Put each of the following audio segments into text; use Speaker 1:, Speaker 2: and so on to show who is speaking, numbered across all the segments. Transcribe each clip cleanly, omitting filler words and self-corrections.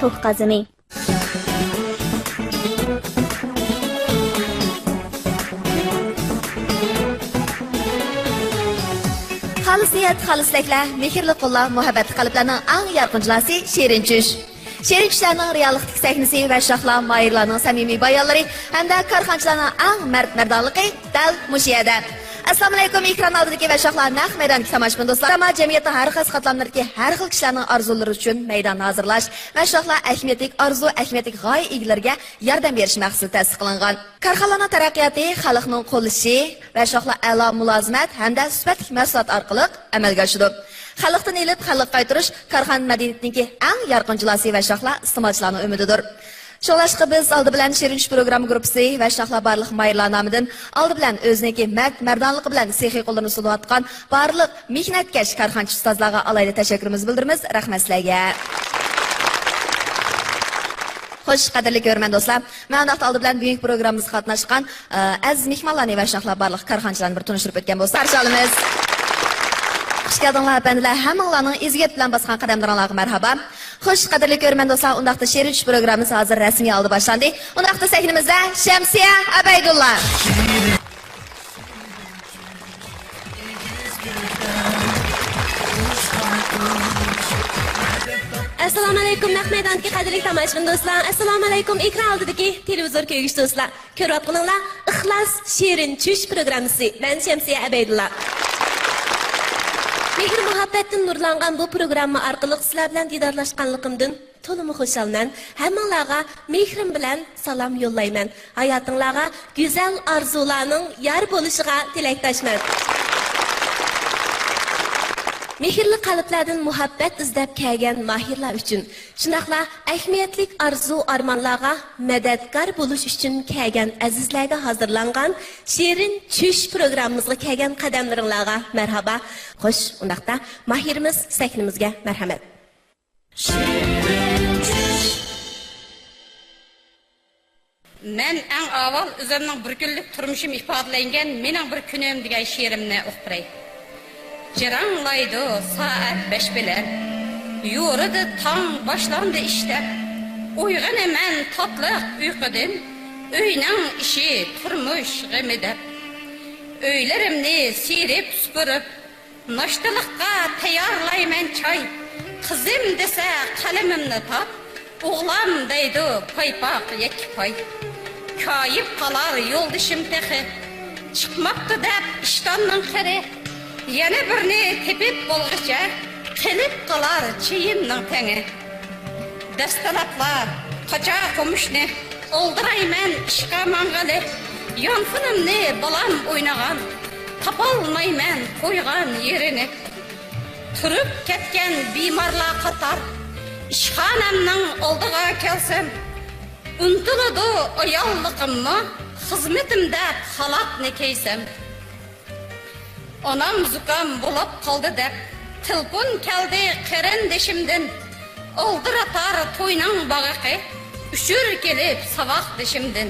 Speaker 1: ruh qazimi. Xalisiyat, xalisliklar, mehrli qo'llar, muhabbatli qalblarning eng yorqin jilasi Shirin Tush. Shirin Tushlarning reallikdagi sahnasi va shohlar mayirlarning samimiy bayonlari hamda korxonchilarning eng mardonligi dal mushu yerda. Assalomu alaykum ekran oldidagi va shohlar naq maydondagi tomoshabin do'stlar. Ama jamiyatning har xil qatlamlaridagi har xil kishilarning orzulari uchun maydon hozirlash va shohlar ahmiyatlik orzu, ahmiyatlik g'oya egalariga yordam berish maqsadi tasdiqlangan. Korxonaning taraqqiyoti, xalqning qo'llashi va shohlar a'lo mulozimat hamda sifatli mahsulot orqali amalga oshadi. Xalqdan elib xalqqa qaytarish korxona madaniyatining eng yorqin jilosi va shohlar iste'molchilarning umididir. Şolaşqı biz aldı bilan Shirin Tush program gruppasi va shohlar barliq mayirlar nomidan aldı bilan o'ziniki mardonligi bilan sehiy qo'llarni sulayotgan barliq mehnatkash korxonchi ustozlarga alayda tashakkurimizni bildiramiz. Rahmat sizlarga. Xo'sh, qadrli ko'rman do'stlar, men aldı bilan bugungi programmamizga qatnashgan aziz mehmonlarni va shohlar barliq korxonchilarni bir tunishtirib o'tgan bo'lsak, qarshi olamiz. Xush keldinglar efendiler, hammalarning izget bilan bosgan qadamlaringizga marhaba. Xo'sh, qadrli ko'rman do'stlar, undaqda Shirin Tush programmasi hozir rasmiy oldi boshlandi. Undaqda sahnimizda Shamsiya Abaydulla.
Speaker 2: Assalomu alaykum naq maydondagi qadrli tomoshabin do'stlar. Assalomu alaykum ekran oldidagi televizor ko'rgich do'stlar. Ko'ryapsizlar, Ixlos Shirin Tush programmasi. Men Shamsiya Abaydulla. Mehr muhabbatdan nurlangan bu programma orqali sizlar bilan didorlashganligimdan to'liq xursandman. Hammalarga mehrim bilan salom yo'llayman. Hayotingizga go'zal orzularning yor bo'lishiga tilakdoshman. Mehrli qalblardan muhabbat izlab kelgan mahirlar uchun, shunaqla ahamiyatli arzu armonlarga madadkor bo'lish uchun kelgan azizlarga hozirlangan Shirin Tush programmamizga kelgan qadamlaringizga marhaba. Xo'sh, undaqda mahirimiz sahnimizga marhamat.
Speaker 3: Men eng avval o'zimning bir kunlik turmushim ifodalangan mening bir kunim degan she'rimni o'qiray. Ciranglaydı saat 5 bilen, yurdu tang başlandı işte. Uygun hemen tatlıq uykudim, öynen işi turmuş gımidip. Öylerimni sirip süpürüp, naştılıkka tayarlaymen çay. Kızım dese kalemimni tap, oğlan deydi paypak yek pay. Kayıp kalar yolduşum tehi, çıkmaktı dep iştanның kere. Yana birini tepip bolğıça, qilib qalar çiyimning tenge. Dastalaplar, qaca komuşni, oldirayman ishqa mangali. Yonfinimni balam o'ynagan, tapolmayman qo'ygan yerini. Turib ketgan bemorlar qatar, ishxonamning oldiga kelsam, untuludu ayolligimni, xizmetimda xalatni kiysam. Onam zukam bo'lib qoldi deb, telefon keldi qarindishimdan. Oldir atar to'yning bag'aqi, ushur kelib savoq dishimdan.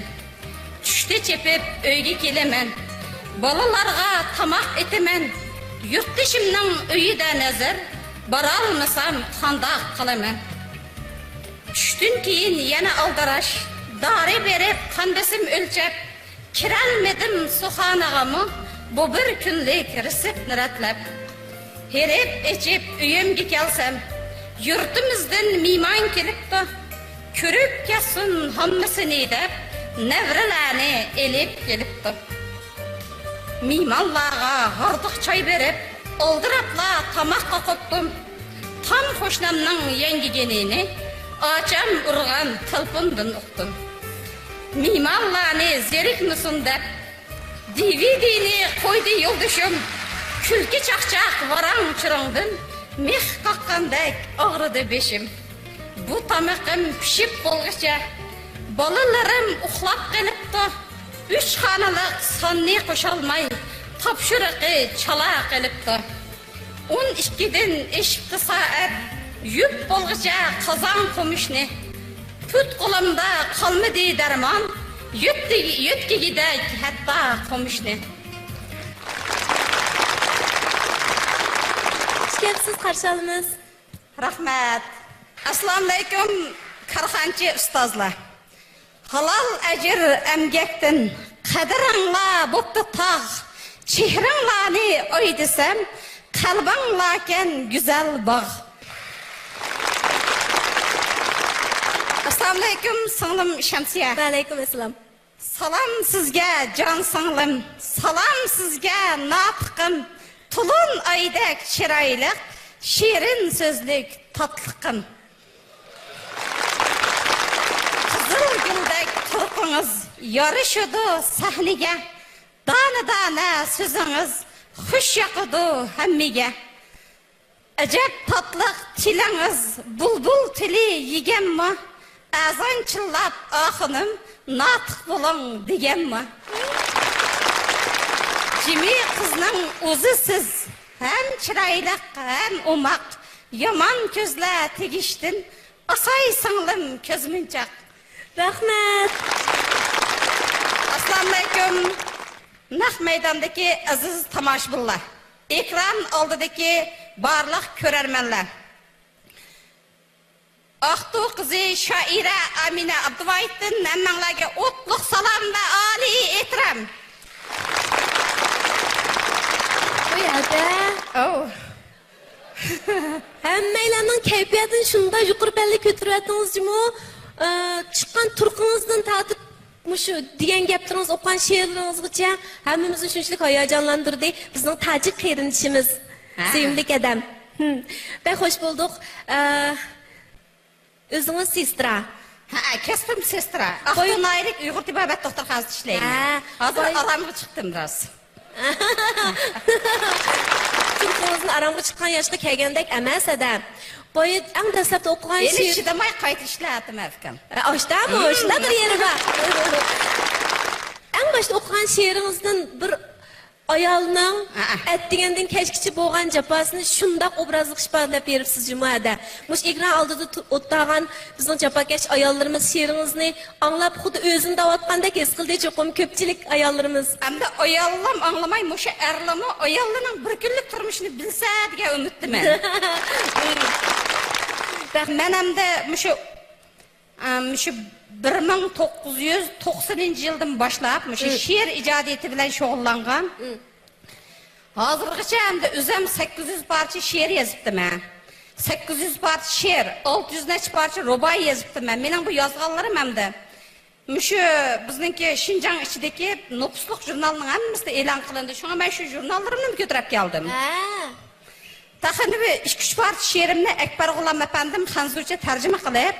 Speaker 3: Tushdi chepib uyga kelaman, bolalarga tamoq etaman. Yurtdishimning uyida nazar, bora olmasam qandoq qilaman. Tushdan keyin yana aldirash, dori berib qandasim o'lchab, kiralmadim suxonag'ami. Bu bir kunlik reseptni ratlab, herib echib uyimga kelsam, yurtimizdan mehmon kelibdi. Ko'rib kelsin hammasini deb, nevralarni elib kelibdi. Mehmonlarga hordiq choy berib, oldirabla tomoqqa qo'ydim. Tam qo'shnamning yangigenini ocham urgan telefondan o'qdim. Mehmonlarni zerikmisin deb DVD'ni koydu yolduşum, külki çakçak varan çırağından, meh kakkandek ağrıdı beşim. Bu tamaqım pişip bolğıça, balalarım uxlap gelipti. 3 xanalık sanni koşalmay, tapşırıqı çala gelipti. 12'den eşikti saat, yüp bolğıça kazan komuşni. Tut qo'limda qalmadi darmon, yutgigidek hatta komuşni.
Speaker 2: Siz qarshi olamiz.
Speaker 3: Rahmat. Assalomu alaykum karxanchi ustozlar. Halal ajr emgektin, qadringla bo'pti tog'. Chehringlarni o'y desam, qalbinglarken güzel bog'. Assalomu alaykum, singlim Shamsiya.
Speaker 2: Va alaykum assalom.
Speaker 3: Salam sizga jon singlim, salam sizga notiqim. Tulun aydak chiroyliq, shirin so'zlik tatliqim. Qizil guldek turqingiz yorishudi sahniga. Dana so'zingiz xush yoqidi hammaga. Ajab tatliq tilingiz bulbul tili yeganmi? Azon chillab oxinim notiq bo'ling deganmi? Jimi qizning o'zi siz, ham chiroyli, ham umoq, yomon ko'zlar tegishtin, asay singlim ko'zmunchoq.
Speaker 2: Rahmat.
Speaker 3: Assalomu alaykum. Naq maydondagi aziz tomoshabinlar, ekran oldidagi barliq ko'rarmanlar. Aqtu qizi shoira Amina Abduvoyevdan hammanglarga o'tliq salom va oliy ehtirom.
Speaker 2: Hammalarning kayfiyatini shunday yuqori balli ko'taryapsizmi? Chiqqan turqingizdan tatib mushu degan gaplarimiz o'qigan she'ringizni hammamizni shunchalik hayajonlantirdi. Bizning tajik qarindoshimiz, sevimli odam. Ben hoş bulduk. O'zingiz sestra.
Speaker 3: Ha, kasbim sestra. Aqto'naylik Uyg'ur tibobat doktorxonasida ishlayman. Hozir aramga chiqdim biroz.
Speaker 2: Turqingizni aramga chiqqan yoshga kelgandek emas adam. Boyit eng dastlabda o'qigan
Speaker 3: she'r. Endi chidamay qayta ishladim afkan.
Speaker 2: Oshdami? Shundadir yeri bor. Eng boshda o'qigan she'ringizdan bir ayolning atdigandan kechkichi bo'lgan jafosini shundoq obrazli ifodalab beribsiz jumada. Mush ekran oldida o'tirgan bizning jafokash ayollarimiz she'ringizni anglab xuddi o'zini davatgandek his qildi cho'qim ko'pchilik ayollarimiz.
Speaker 3: Hamda ayollar anglamay mushu erlarni ayollarning bir kunlik turmushini bilsa degan umiddaman. Men hamda mushu 1990-yildan boshlab mushu she'r ijodiyati bilan shug'ullangan. Hozirgacha hamda o'zim 800 parcha she'r yozibman. 800 parcha she'r, 600 necha parcha ruboiy yozibman. Mening bu yozganlarim hamda mushu bizningki Shinjang ichidagi nopusliq jurnalning hammasida e'lon qilindi. Shunga men shu jurnallarimni ko'tarib keldim. Taxani 2-3 parcha she'rimni Akbar G'ulom apandim xanzurcha tarjima qilib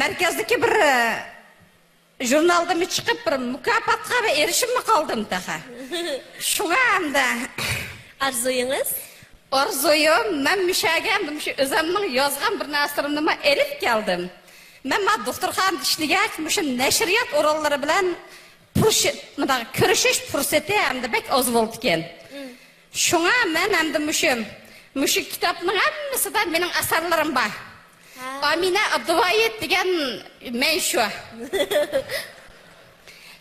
Speaker 3: merkezdeki bir jurnalda mı çıkıp bir mükafata ve erişim mi kaldım daha? Şuna hem de
Speaker 2: arzuyunuz?
Speaker 3: Arzuyum, ben müşagendim, şu özümün yazgan bir nasırımda elip geldim. Ben doktorxan işleyek, şu neşriyat oralları bilen körüşüş fırsatı hem de bek az oldukken. Şuna ben hem de şu kitabının hemmesi de benim asarlarım var. Amina Abduvoyev degan men shu.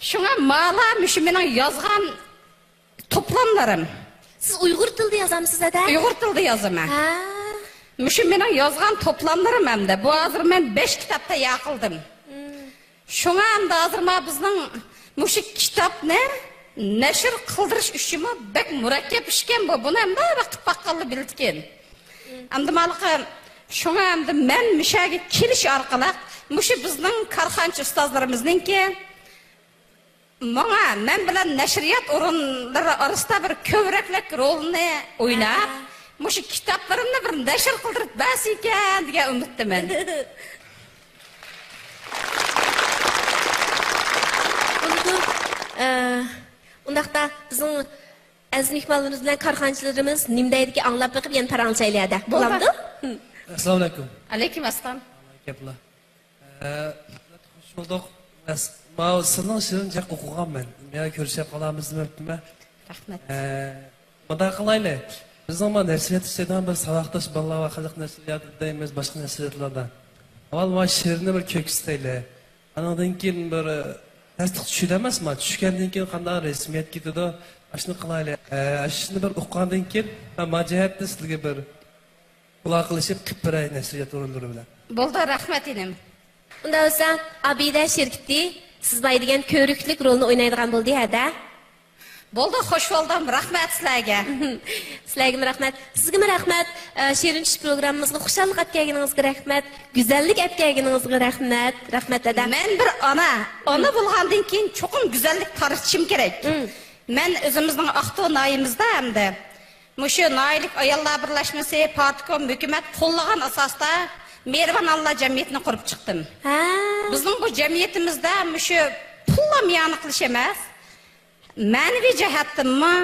Speaker 3: Shunga mala mushu mening yozgan to'plamlarim.
Speaker 2: Siz Uyg'ur tilida yozamsiz ada?
Speaker 3: Uyg'ur tilida yozaman. Mushu mening yozgan to'plamlarim hamda bu hozir men 5 kitobda yaqildim. Shunga hamda hozir bizning mushu kitobni nashr qildirish uchun bek murakkab ishkan bu. Buni hamda vaqt baqqalli bildigan. Hamda malqa şuna hamda men mishaga kelish orqali mushu bizning korxonchi ustozlarimizninki menga men bilan nashriyat o'rinlari orasida bir ko'vraklik rolni o'ynab, mushu kitoblarimni bir nashr qildirib bas ekan degan umiddaman.
Speaker 2: Undaqda bizning aziz mehmonlarimiz bilan korxonchilarimiz nimdaydiki anglab biqib yana paranchaylaydi. Bo'lamdi?
Speaker 4: Assalomu alaykum.
Speaker 3: Alaykum assalom.
Speaker 4: Gaplar. Xush bulduk. Men sizning she'ringizni jaq o'qiganman. Meni ko'rishib qolamizmi debman.
Speaker 3: Rahmat.
Speaker 4: Bunda qilayli. Bizning mana nasriyat ishlaydigan bir saboqdosh bolalar va xalq nasriyat deymiz, boshqa nasriyatlardan. Avval men she'rni bir ko'ksitayli. Anadan keyin bir tasdiq tushida emasman. Tushgandan keyin qanday rasmiyat ketadi, shuni qilayli. Shuni bir o'qigandan keyin men majihatda sizga bir quloq qilishib qippiray nasriyat o'rinlari bilan.
Speaker 3: Bo'ldi, rahmat inim.
Speaker 2: Unda bo'lsa, Abida şirketi siz baydigan ko'riklik rolni o'ynaydigan bo'ldi ya-da.
Speaker 3: Bo'ldi, xush bo'ldim. Rahmat sizlarga.
Speaker 2: Sizlarga rahmat. Sizga rahmat. Shirin tush programmamizga xushallik olib kelganingizga rahmat. Go'zallik olib kelganingizga rahmat. Rahmat ada.
Speaker 3: Men bir ona bo'lgandan keyin cho'qim go'zallik tarixim kerak. Men o'zimizning Aqto'y noyimizda hamda mushu noylik ayollar birlashmasi, partikom, hukumat qo'llagan asosda Mervan Allah jamiyatini qurib chiqdim.
Speaker 2: Ha.
Speaker 3: Bizning bu jamiyatimizda mushu pullam yani qilish emas. Ma'naviy jihatdanmi,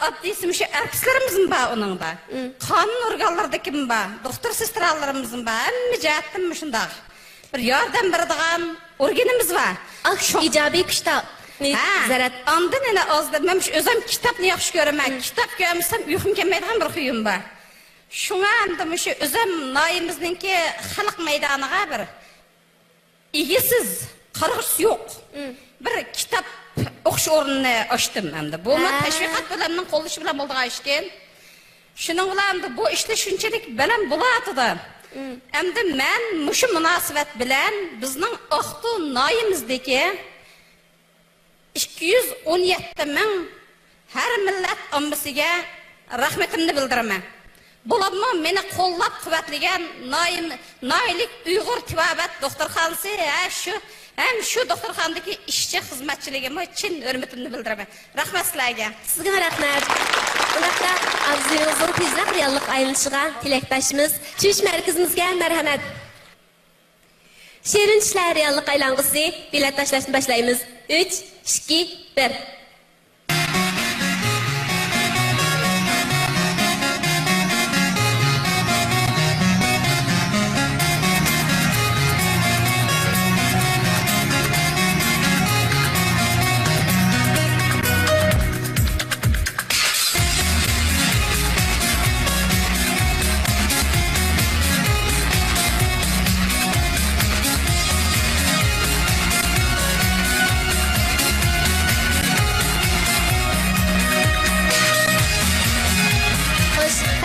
Speaker 3: addisi mushu artistlarimizmi bor uningda. Qonun organlaridagimi bor, doktor sestralarimizmi bor, hamma jihatdan shunday. Bir yordam beradigan organimiz bor.
Speaker 2: İjobiy kuchda. Zarat.
Speaker 3: Ondan yana ozda men o'zim kitobni yaxshi ko'raman. Kitob ko'rsam uyqum kelmaydigan bir xuyim bor. Shunga endi mushu o'zim noyimizningki xalq maydoniga bir egisiz, qarg'ish yo'q. Bir kitob o'qish o'rnini ochdim endi. Bu tashviqot bilan qo'llash bilan bo'lgan ish ekan. Shuning bilan bu ishni shunchalik bilan bo'lardi. Endi men mushu munosabat bilan bizning Aqto'y noyimizdagi 217 ming har millat ommasiga rahmatimni bildiraman. Bularni meni qo'llab quvvatlagan noylik Uyg'ur tibobat doktorxonasi hem şu doktorxonadagi ishchi xizmatchiligimga chin hurmatimni bildiraman. Rahmat sizlarga.
Speaker 2: Sizga rahmat. Unda arzuyingizni tezroq reallik aylanishiga tilakdoshimiz Tush markazimizga marhamat. Shirin tushlar reallik aylang'isi bilet tashlashni boshlaymiz. 3, 2, 1.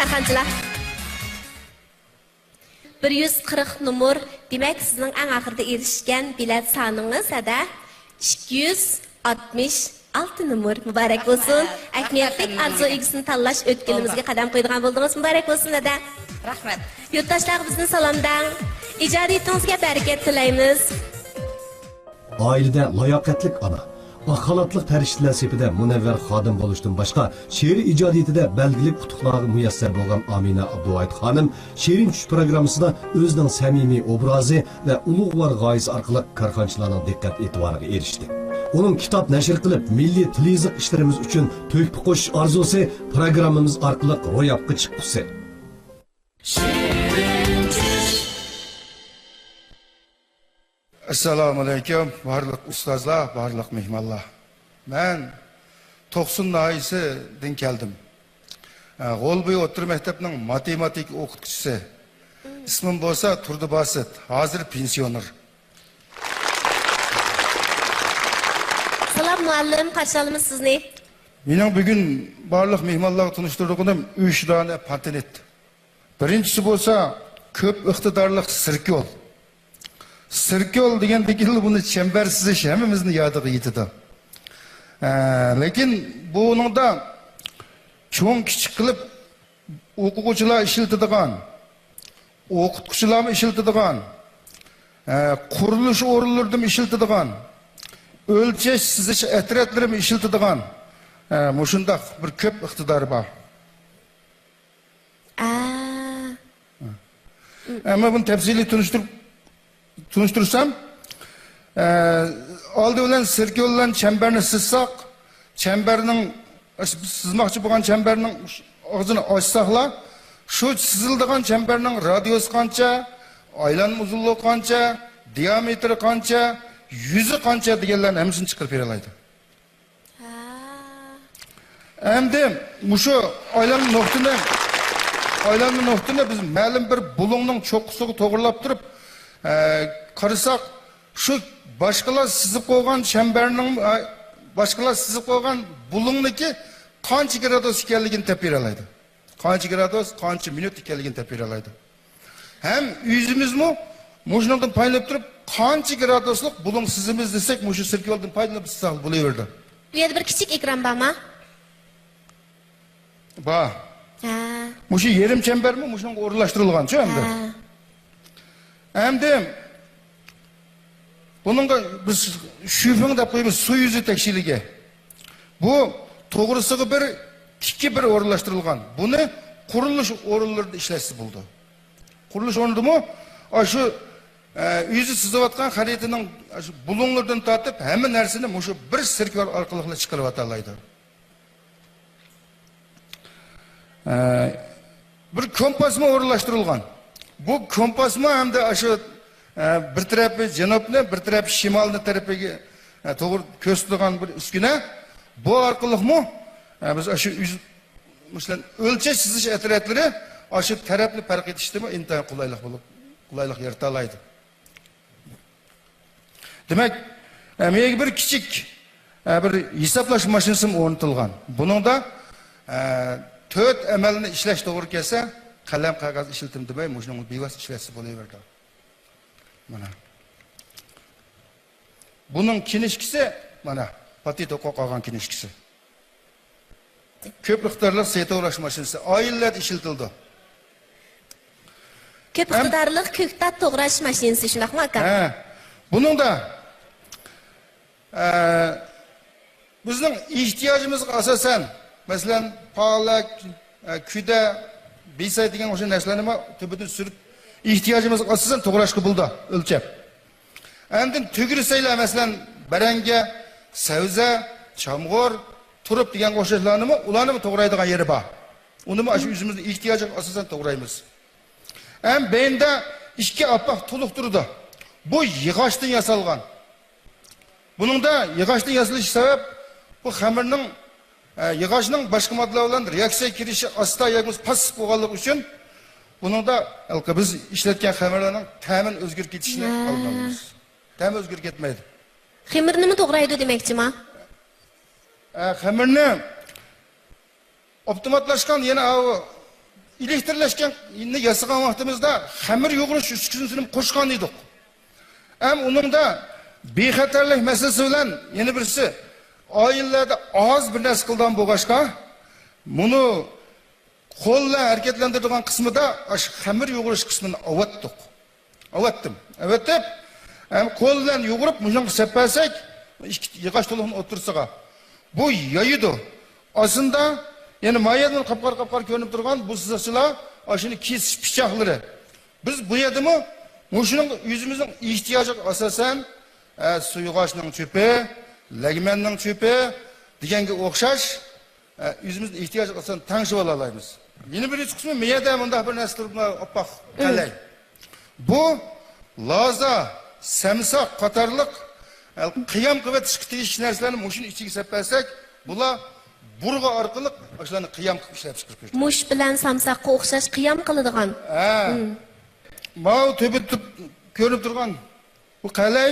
Speaker 2: Karxanchilar. 140 numar demek sizning eng oxirida erishgan bilet soningiz ada 266 numar muborak bo'lsin. Ahamiyatli arzu egisini tanlash o'tganimizga qadam qo'ydigan bo'ldingiz. Muborak bo'lsin ada.
Speaker 3: Rahmat.
Speaker 2: Yurtdoshlar bizni salomdan ijodiyatingizga barakat tilaymiz.
Speaker 5: Oilada layoqatlik ona Xalatliq farishtalar sepida munavvar xodim bo'lishdan boshqa she'riy ijodiyatida belgili qutuqlarga muyassar bo'lgan Amina Abduayt xonim Shirin tush programmasida o'zining samimiy obrazi va ulug'vor g'oyasi orqali korxonchilarning diqqat e'tiboriga erishdi. Uning kitob nashr qilib, milliy tilizlik ishlarimiz uchun to'yib qo'shish orzusi programmamiz orqali ro'yobga chiqdi.
Speaker 6: Assalomu alaykum, barliq ustozlar, barliq mehmonlar. Men 90 naisidan keldim. G'olboy o'rta maktabning matematik o'qituvchisi. Ismim bo'lsa Turdi Basit, hozir pensioner.
Speaker 2: Salom muallim, qarshi olamiz sizni.
Speaker 6: Mening bugun barliq mehmonlarga tanishtirdiganim 3 dona patent. Birinchisi bo'lsa ko'p iqtidorli sirkol. Sirkol degandagi buni chambarsiz hammamizni yodiga yetadi. Lekin buningda cho'ng kichik qilib o'quvchilar ishlatadigan, o'qituvchilar ishlatadigan, qurilish o'rinlarida ishlatadigan, o'lchash sizish atratlarida ishlatadigan, mushundaq bir ko'p iqtidor bor. Ama bunu tafsili tunuştursam, aldı olan sirke olan çemberini sızsak, çemberinin, sızmakçı bulan çemberinin ağzını açsakla, şu sızıldığın çemberinin radyosu kança, aylanma uzunluğu kança, diametri kança, yüzü kança diyenlerin hemsini çıkarıp yaralaydı. Hem de şu aylanın noktunda biz məlum bir bulunun çoxusuğu toğırlap durup, qarısak, şu başqalar sızıp qoğan çemberinin, başqalar sızıp qoğan bulundaki qancha grados ekanligini tepir alaydı. Qancha grados, qancha minut ekanligini tepir alaydı. Hem yüzümüz mü? Muşundan paylanıp durup qancha graduslik buling sizimiz desek mushu sirkyoldun paylanıp sal bo'laverdi.
Speaker 2: Bu yerda bir kichik ekran bormi?
Speaker 6: Ba.
Speaker 2: Ha.
Speaker 6: Mushu yerim chambermi? Mushunga o'rinlashtirilgan-chi endi. Endi buningga biz shufing deb qo'yamiz, suv yuzi tekshirligi. Bu to'g'risiga ikki bir o'rinlashtirilgan. Buni qurilish o'rinlarida ishlashsi bo'ldi. Qurilish o'rnidimi? Shu yüzü sızıvatkan xaritinin bulunlardan tatip hemen narsani mushu bir sirkyor orqali chiqarib atalaydi. Bir kompasma o'rinlashtirilgan. Bu kompasma hamda shu bir tarafı janubni, bir tarafı shimolni tarafiga to'g'ri ko'rsatilgan bir uskuna. Bu orqali biz shu masalan o'lchash chizish atlatlari shu tarafni farq etishdimi intayin qulaylik yarata oladi. Demek, bir küçük bir hesaplash mashinasi o'rnatilgan. Bunun da 4 amalni ishlash to'g'ri kelsa, qalam qog'oz ishlatim demay, mushuning bevas ishlashsi bo'laverdi. Mana. Bunun kinishkisi mana patito qo'qagan kinishkisi. Ko'p miqdorli seto'rash mashinasi oyillar ishlatildi.
Speaker 2: Ko'p iqtidorli ko'ktat to'g'rash mashinasi shunaqmi aka?
Speaker 6: Bunun da bizning ehtiyojimizga asosan, masalan, palak, küde, bisay degan o'sha narsalarni tubini surib ehtiyojimizga asosan to'g'rashga bo'ldi, o'lchab. Endi tugrisaylar masalan, baranga, savza, chamg'or, turib degan o'shalarni ularni to'g'raydigan yeri bor. Uni shu o'zimizning ehtiyojiga asosan to'g'raymiz. Hem beyinde iki apaq tuluq turdu. Bu yığaçtan yasalgan. Bunun da yığaçtan yasalış sebep bu xamirning yığaçning başka maddeler bilan reaksiya kirişi asta yagimiz pasif bo'lganligi uchun bunun da biz ishlatgan xamirlarning ta'min o'zgarib ketishini olamiz. Ta'min o'zgarib ketmaydi.
Speaker 2: Xamirni mi to'g'raydi demoqchimi?
Speaker 6: Xamirni optimatlashgan yana elektrleşken yasagan vaqtimizda xamir yo'g'irish uskunasini qo'shgan edik. Ham uning da bexatarlik masalasi bilan yana birisi oilalarda oz bir narsa qildan bo'lg'ashqa, buni qo'llar harakatlantiradigan qismida xamir yo'g'irish qismini avatdik. Avatdim. Avatib, ham qo'l bilan yo'g'irib, bunga seppasak, yig'ash to'liqni o'tirsaga. Bu yayidi. Aslında yani mayadın kapkar görünüp durgan bu sızıkçılar aşını kesiş bıçakları. Biz bu yedimi muşunun yüzümüzün ihtiyacı asasen suyuğaşının çöpü, legmeninin çöpü degenge okşaş yüzümüzün ihtiyacı asasen tanışıp alalayımız. Yeni bir üç kısmı meyede bunda bir nesli oppak kalay. Bu laza, semsak, katarlık kıyam kıvet çıktığı nersilerini muşun içine sepersek bula burga orqali ashlarni qiyam qilib ishlab chiqarib.
Speaker 2: Mush bilan samsaqqa o'xshash qiyam qiladigan.
Speaker 6: Mau tepib ko'rinib turgan bu qalay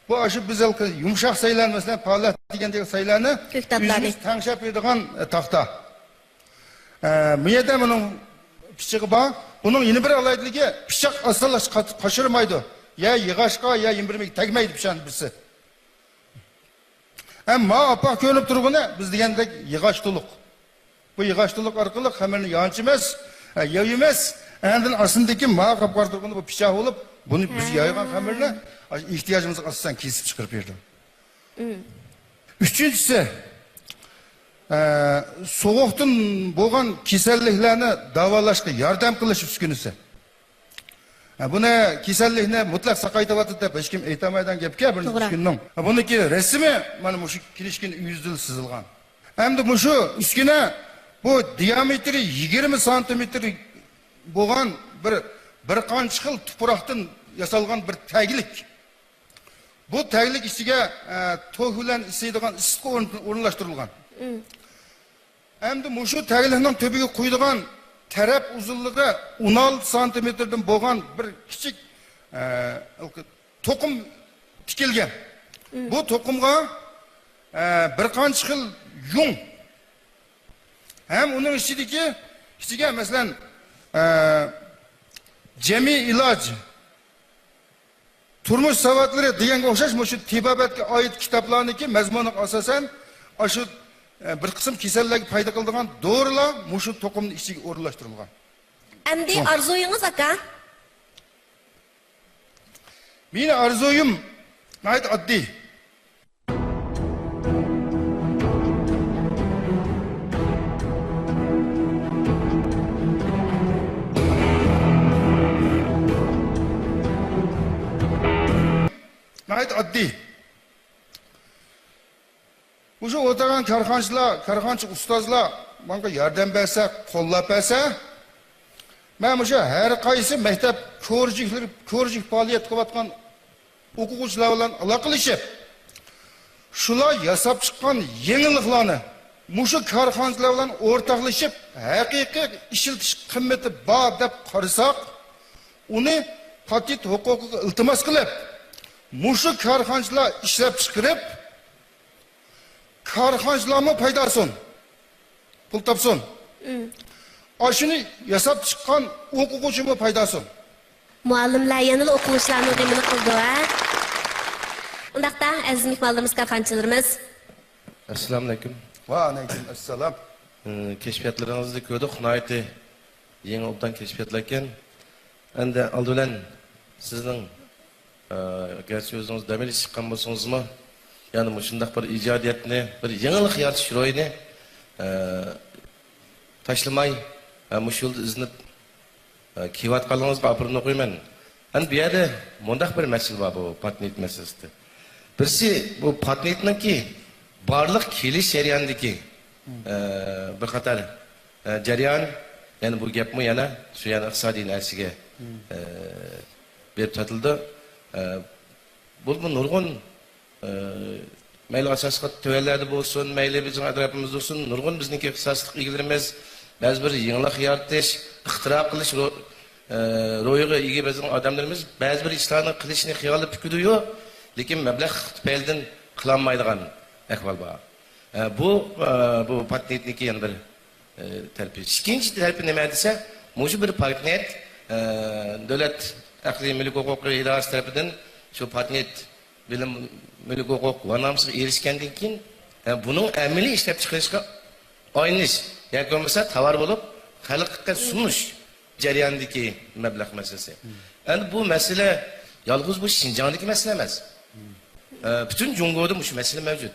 Speaker 6: bu aşı biz yumshoq saylar masalan palat degandek saylarni
Speaker 2: ko'ktatlarni
Speaker 6: tangshab beradigan taxta. Bu yerda buning pichig'i bor. Buning yana bir alayditligi pichoq aslan qashirmaydi. Ya yig'ashqa ya yimbirmay tagmaydi pishan birisi. Ama apa ko'rinib turgani biz degandek yig'ashtuluq. Bu yig'ashtuluq orqali xamirni yanchimiz, yoyimiz, endi aslındaki ma qapqar turgani bu pichoq bo'lib, buni biz yoygan xamirni ehtiyojimizga asosan kesib chiqarib berdi. Üçüncüsü, soğuktan bo'lgan kasalliklarni davolashga yordam qilish uskunasi. Buni kasallikni mutlaq saqaytiryapti deb hech kim aytamaydigan gapga bir uskunaning. Buniki rasmi mana shu kirishkin yüzdil sızılgan. Hamda shu uskuna bu diametri 20 santimetr bo'lgan bir qancha xil tuproqdan yasalgan bir taglik. Bu taglik ichiga to'g bilan isiydigan issiq o'rinlashtirilgan. Hamda shu taglikning tubiga qo'yilgan taraf uzunluğu 16 santimetreden boğan bir küçük tokum tikilgen. Bu tokumga bir qancha xil yung. Hem onun içindeki mesela Cemi iloj, turmush savatlari deganga o'xshash shu tibobatga oid kitoblarniki mazmuniga asosan shu bir qism kasallarga foyda qiladigan dorilar shu to'qimni ichiga o'rinlashtirilgan.
Speaker 2: Endi arzuyingiz aka?
Speaker 6: Meni arzuyim gayet oddiy. Gayet oddiy. Şu o'tirgan karxonchi ustozlar bana yordam bersa, qo'llab bersa, men shu har qaysi maktab ko'rjik faoliyat qilayotgan o'quvchilar bilan aloqalashib, shular yasab chiqqan yangiliklarni shu karxonchilar bilan o'rtoqlashib, haqiqiy ishiltish qimmati bor deb qarasak, uni patent huquqiga iltimos qilib, shu karxonchilar ishlab chiqarib, karxonchilarga foydasin, pul topsin. Ashuni yasab chiqqan o'quvchiga foydasin.
Speaker 2: Muallimlar yanada o'quvchilarni o'rganini qildi va undaqda aziz mehmonlarimiz, karxonchilarimiz.
Speaker 7: Assalomu alaykum.
Speaker 6: Va alaykum assalom.
Speaker 7: Keşfiyatlarınızı gördük. Nayeti yeni obdan keşfiyatlar ekan. Endi aldılan sizin gerçi özünüz demeli çıkan bolsanız mı? Yani şundaq bir icadiyatni, bir yangilik yaratish ro'yini tashlamay, shu yo'lda izinib kelayotganingizga apirini qo'yman. Endi bu yerda mundaq bir masala bor, bu patnet masalasi. Birisi bu patentniki barliq kelish jarayonidagi bir qator jarayon, yani bu gapmi yana shu yana iqtisodiy narsaga berib sotildi. Bu nurg'un mayli asosga tövelerde bo'lsin, mayli bizim atrofimizda bo'lsin, nurg'un bizniki ixtisoslik egalarimiz ba'zi bir yangilik yaratish, ixtiro qilish ro'yiga ega bizning odamlarimiz ba'zi bir ishlarni qilishni xiyoli fikri yo'q, lekin mablag' tufaylidan qilolmaydigan ahvol bor. Bu patentniki yana bir tarafı. İkinci tarafı nima desa, shu bir patent davlat aqliy mulk huquqi idorasi tarafidan shu patent bilim mulk huquq va namusiga erishgandan keyin buning amaliy ishlab chiqarishga oynish yoki bo'lmasa tovar bo'lib xalqqa sunish jarayonidagi mablag' masalasi. Endi bu masala yolg'iz bu Xinjiangdagi masala emas. Butun Jungoda shu masala mavjud.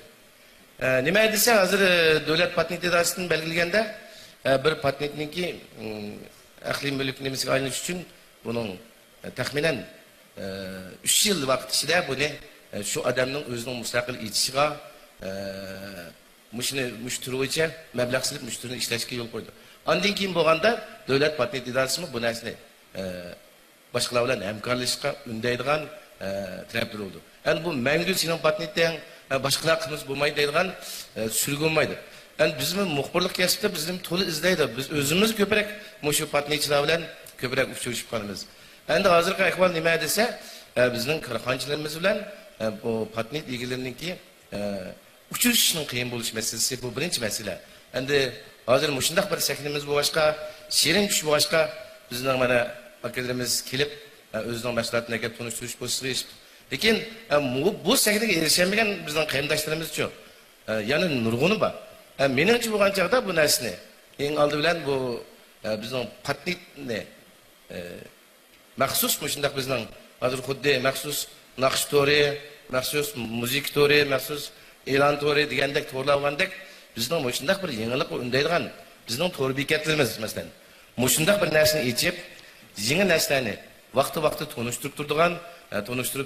Speaker 7: Nima desa, hozir davlat patent idorasidan belgilaganda bir patentniki aqliy mulk nimasiga aylanish uchun buning taxminan 3 yil vaqt ichida buni şu adamның özünün mustaqil etishiga mushturi bo'yicha mablag' silib mushturini ishlashga yo'l qo'ydi. Ondan keyin bo'lganda davlat patent idorasi bu narsani boshqalar bilan hamkorlashishga undaydigan tarafdor bo'ldi. Endi bu mangu sening patentdang boshqalar qilmas bo'lmaydi deydigan surgunmaydi. Endi bizning muxbirlik kasbida bizning to'liq izlaydi. Biz o'zimiz ko'proq shu patentchilar bilan ko'proq uchrashib qolamiz. Endi hozirgi ahvol nima desa, bizning karxonchilarimiz bilan bu patent egalarininki uchrashishning qiyin bo'lish masalasi bu birinchi masala. Endi hozir shundaq bir sahnamiz bu boshqa, shirin tush bu boshqa, bizning mana akalarimiz kelib o'zining mahsulotini kelib tanishtirish bo'lsa, lekin bu sahnaga erishamagan bizning qarindoshlarimiz uchun yana nurg'uni bor. Meningcha bo'lgan chaqda bu narsani eng oldi bilan bu bizning patentni maxsus shundaq bizning hozir xuddi maxsus naqsh to'ri, maxsus muzik to'ri, maxsus e'lon to'ri degandek to'rlavgandek bizning shundaq bir yangilik undaydigan bizning to'ri bekatlarimiz masalan shundaq bir narsani yechib, yangi narsani vaqti tunishtirib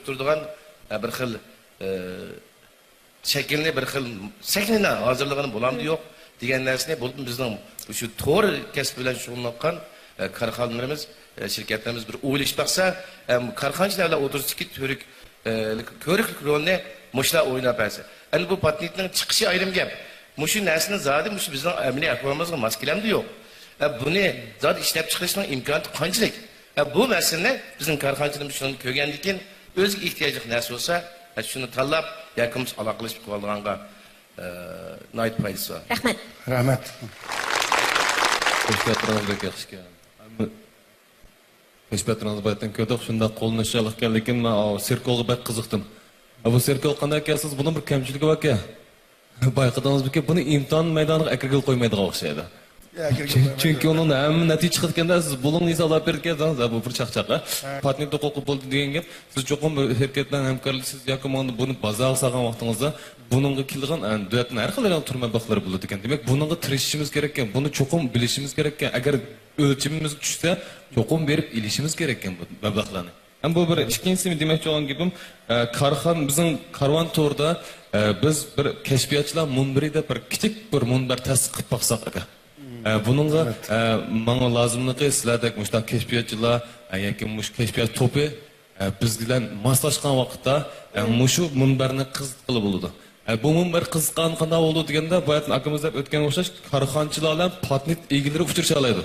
Speaker 7: turadigan bir xil shaklni, bir xil sahnani hozirligini bo'lamdi yo'q degan narsani bu bizning shu to'ri kasb bilan shug'ullangan karxonlarimiz, şirketlerimiz bir o'ylashib baqsa, karxonchilarlar o'tirishki ko'riklik rolni mushlar o'ynab bersa. Endi bu patentning chiqishi ayrim gap. Shu narsani zodi bizning amaliy ahvolimizga mos kelamdi yo'q. Buni zodi ishlab chiqarishning imkoniyati qanchalik? Bu masalani bizning karxonchilarimiz shuni ko'rgandan keyin o'ziga ehtiyojli narsa bo'lsa, shuni tanlab yakimiz aloqalashib qolganga nayt foydasi bor.
Speaker 8: Keşfetleriniz bayattan köydük. Şunda kolunu şalık geldikken ben sirkolga bek kızıktım. Bu sirkol qanday kelsiz? Bunun bir kamchiligi bor ki. Bayqadığınız ki bunu imtihan meydanına ekirgil koymaydigan o'xshaydi. Çünkü onun hem natija chiqayotganda siz bulung'ingizni olib bergansiz, bu bir chaqchaqa. Patentni huquqi bo'ldi degan siz cho'qim erkak bilan hamkorliksiz yoki buni bozorga solgan vaqtingizda buningga kelgan duatning har xil turma baxtlari bo'ladi ekan. Demak, buningga tirishishimiz kerak ekan. Buni cho'qim bilishimiz kerak ekan. Agar o'lchimimiz tushsa, cho'qim berib ilishimiz kerak ekan bu mablag'larni. Hem bu bir ikkinchisi demoqchi olan gibi Karxan bizim karvan to'rida biz bir kashfiyotchilar munbirida bir kichik bir munbar ta'sis qilib baqsaq aka. Bununla menga lozimligi sizlardek mushta kashfiyotchilar yoki mush kashfiyot to'pi biz bilan moslashgan vaqtda mushu munbarni qiziq qilib bo'ladi. Bu munbar qiziqqan qanday bo'ldi deganda boyatın akamizlar o'tgan o'xshash karxonchilar bilan patnet egilari uchrasha oladi.